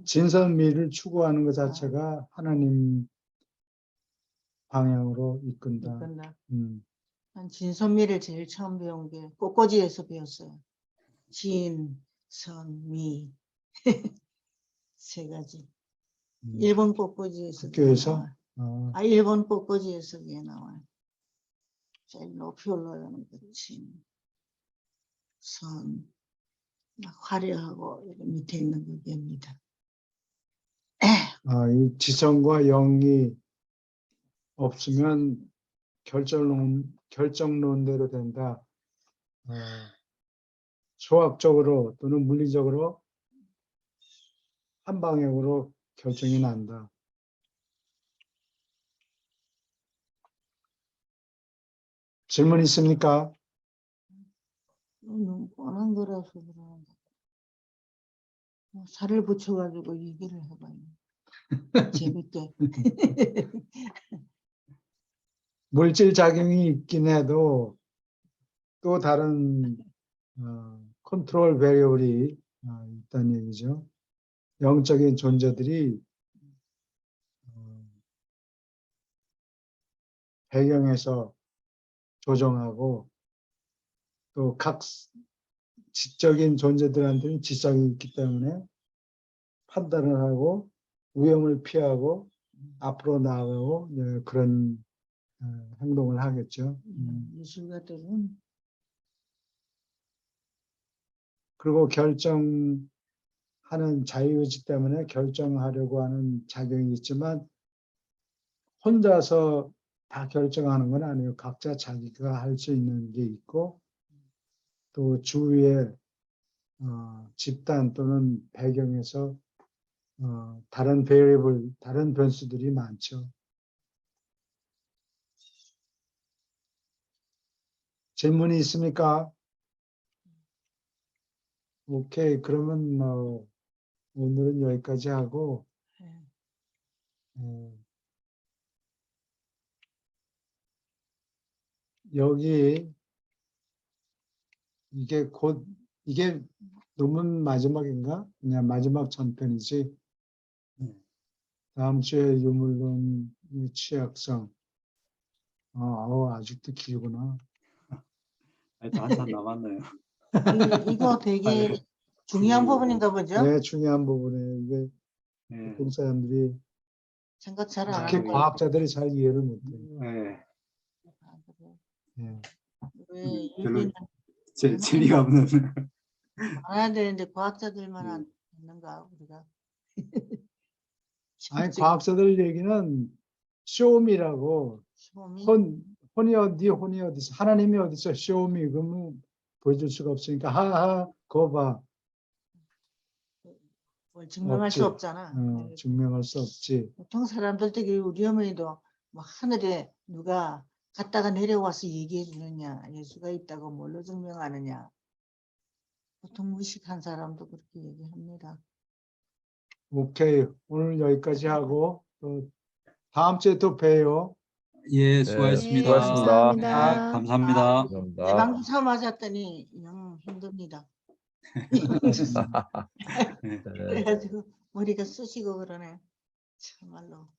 진선미를 추구하는 것 자체가 하나님 방향으로 이끈다. 이건다. 음. 진선미를 제일 처음 배운 게 꽃꽂이에서 배웠어요. 진, 선, 미. 세 가지. 일본 꽃꽂이에서 그게 학교에서? 나와요. 아, 일본 꽃꽂이에서 그게 나와요. 제일 높이 올라가는 거 진, 선, 화려하고 여기 밑에 있는 거 개입니다. 이 지성과 영이 없으면 결정론대로 된다. 수학적으로 또는 물리적으로 한 방향으로 결정이 난다. 질문 있습니까? 너무 뻔한 거라서 그러는데. 살을 붙여가지고 얘기를 해봐요. 재밌게. 물질 작용이 있긴 해도 또 다른 컨트롤 베리어블이 있다는 얘기죠. 영적인 존재들이 배경에서 조정하고 또 각 지적인 존재들한테는 지성이 있기 때문에 판단을 하고 위험을 피하고 앞으로 나아가고 그런 행동을 하겠죠. 예술가들은 그리고 결정하는 자유의지 때문에 결정하려고 하는 작용이 있지만 혼자서 다 결정하는 건 아니에요. 각자 자기가 할 수 있는 게 있고 또 주위에 집단 또는 배경에서 다른 베리어블, 다른 변수들이 많죠. 질문이 있습니까? 오케이. 그러면 오늘은 여기까지 하고 여기 이게 논문 마지막인가? 그냥 마지막 전편이지. 다음 주에 유물론 취약성. 아직도 길구나. 하여튼 한참 남았네요. 이거 되게 중요한 부분인가 보죠? 네, 중요한 부분에 이게 네. 보통 사람들이 생각 잘 안 특히 하는 거예요. 과학자들이 잘 이해를 못해요. 네. 예. 왜 별로 얘기는 재미가 없는. 알아야 되는데 과학자들만 안 듣는가 우리가? 아니 과학자들 얘기는 쇼미라고 시험이 혼이 어디 하나님이 어디서 쇼미 그러면 보여줄 수가 없으니까 하하 그거 봐 뭘 증명할 수 없지. 없잖아. 증명할 수 없지. 보통 사람들 되게 우리 어머니도 막 하늘에 누가 갔다가 내려와서 얘기해 주느냐, 예수가 있다고 뭘로 증명하느냐. 보통 무식한 사람도 그렇게 얘기합니다. 오케이 오늘 여기까지 하고 또 다음 주에 또 봬요. 예, 네, 수고하셨습니다. 수고하셨습니다. 네, 감사합니다. 감사합니다. 내 방송 처음 하셨더니 영 힘듭니다. 네. 네. 그래가지고 머리가 쑤시고 그러네. 참말로.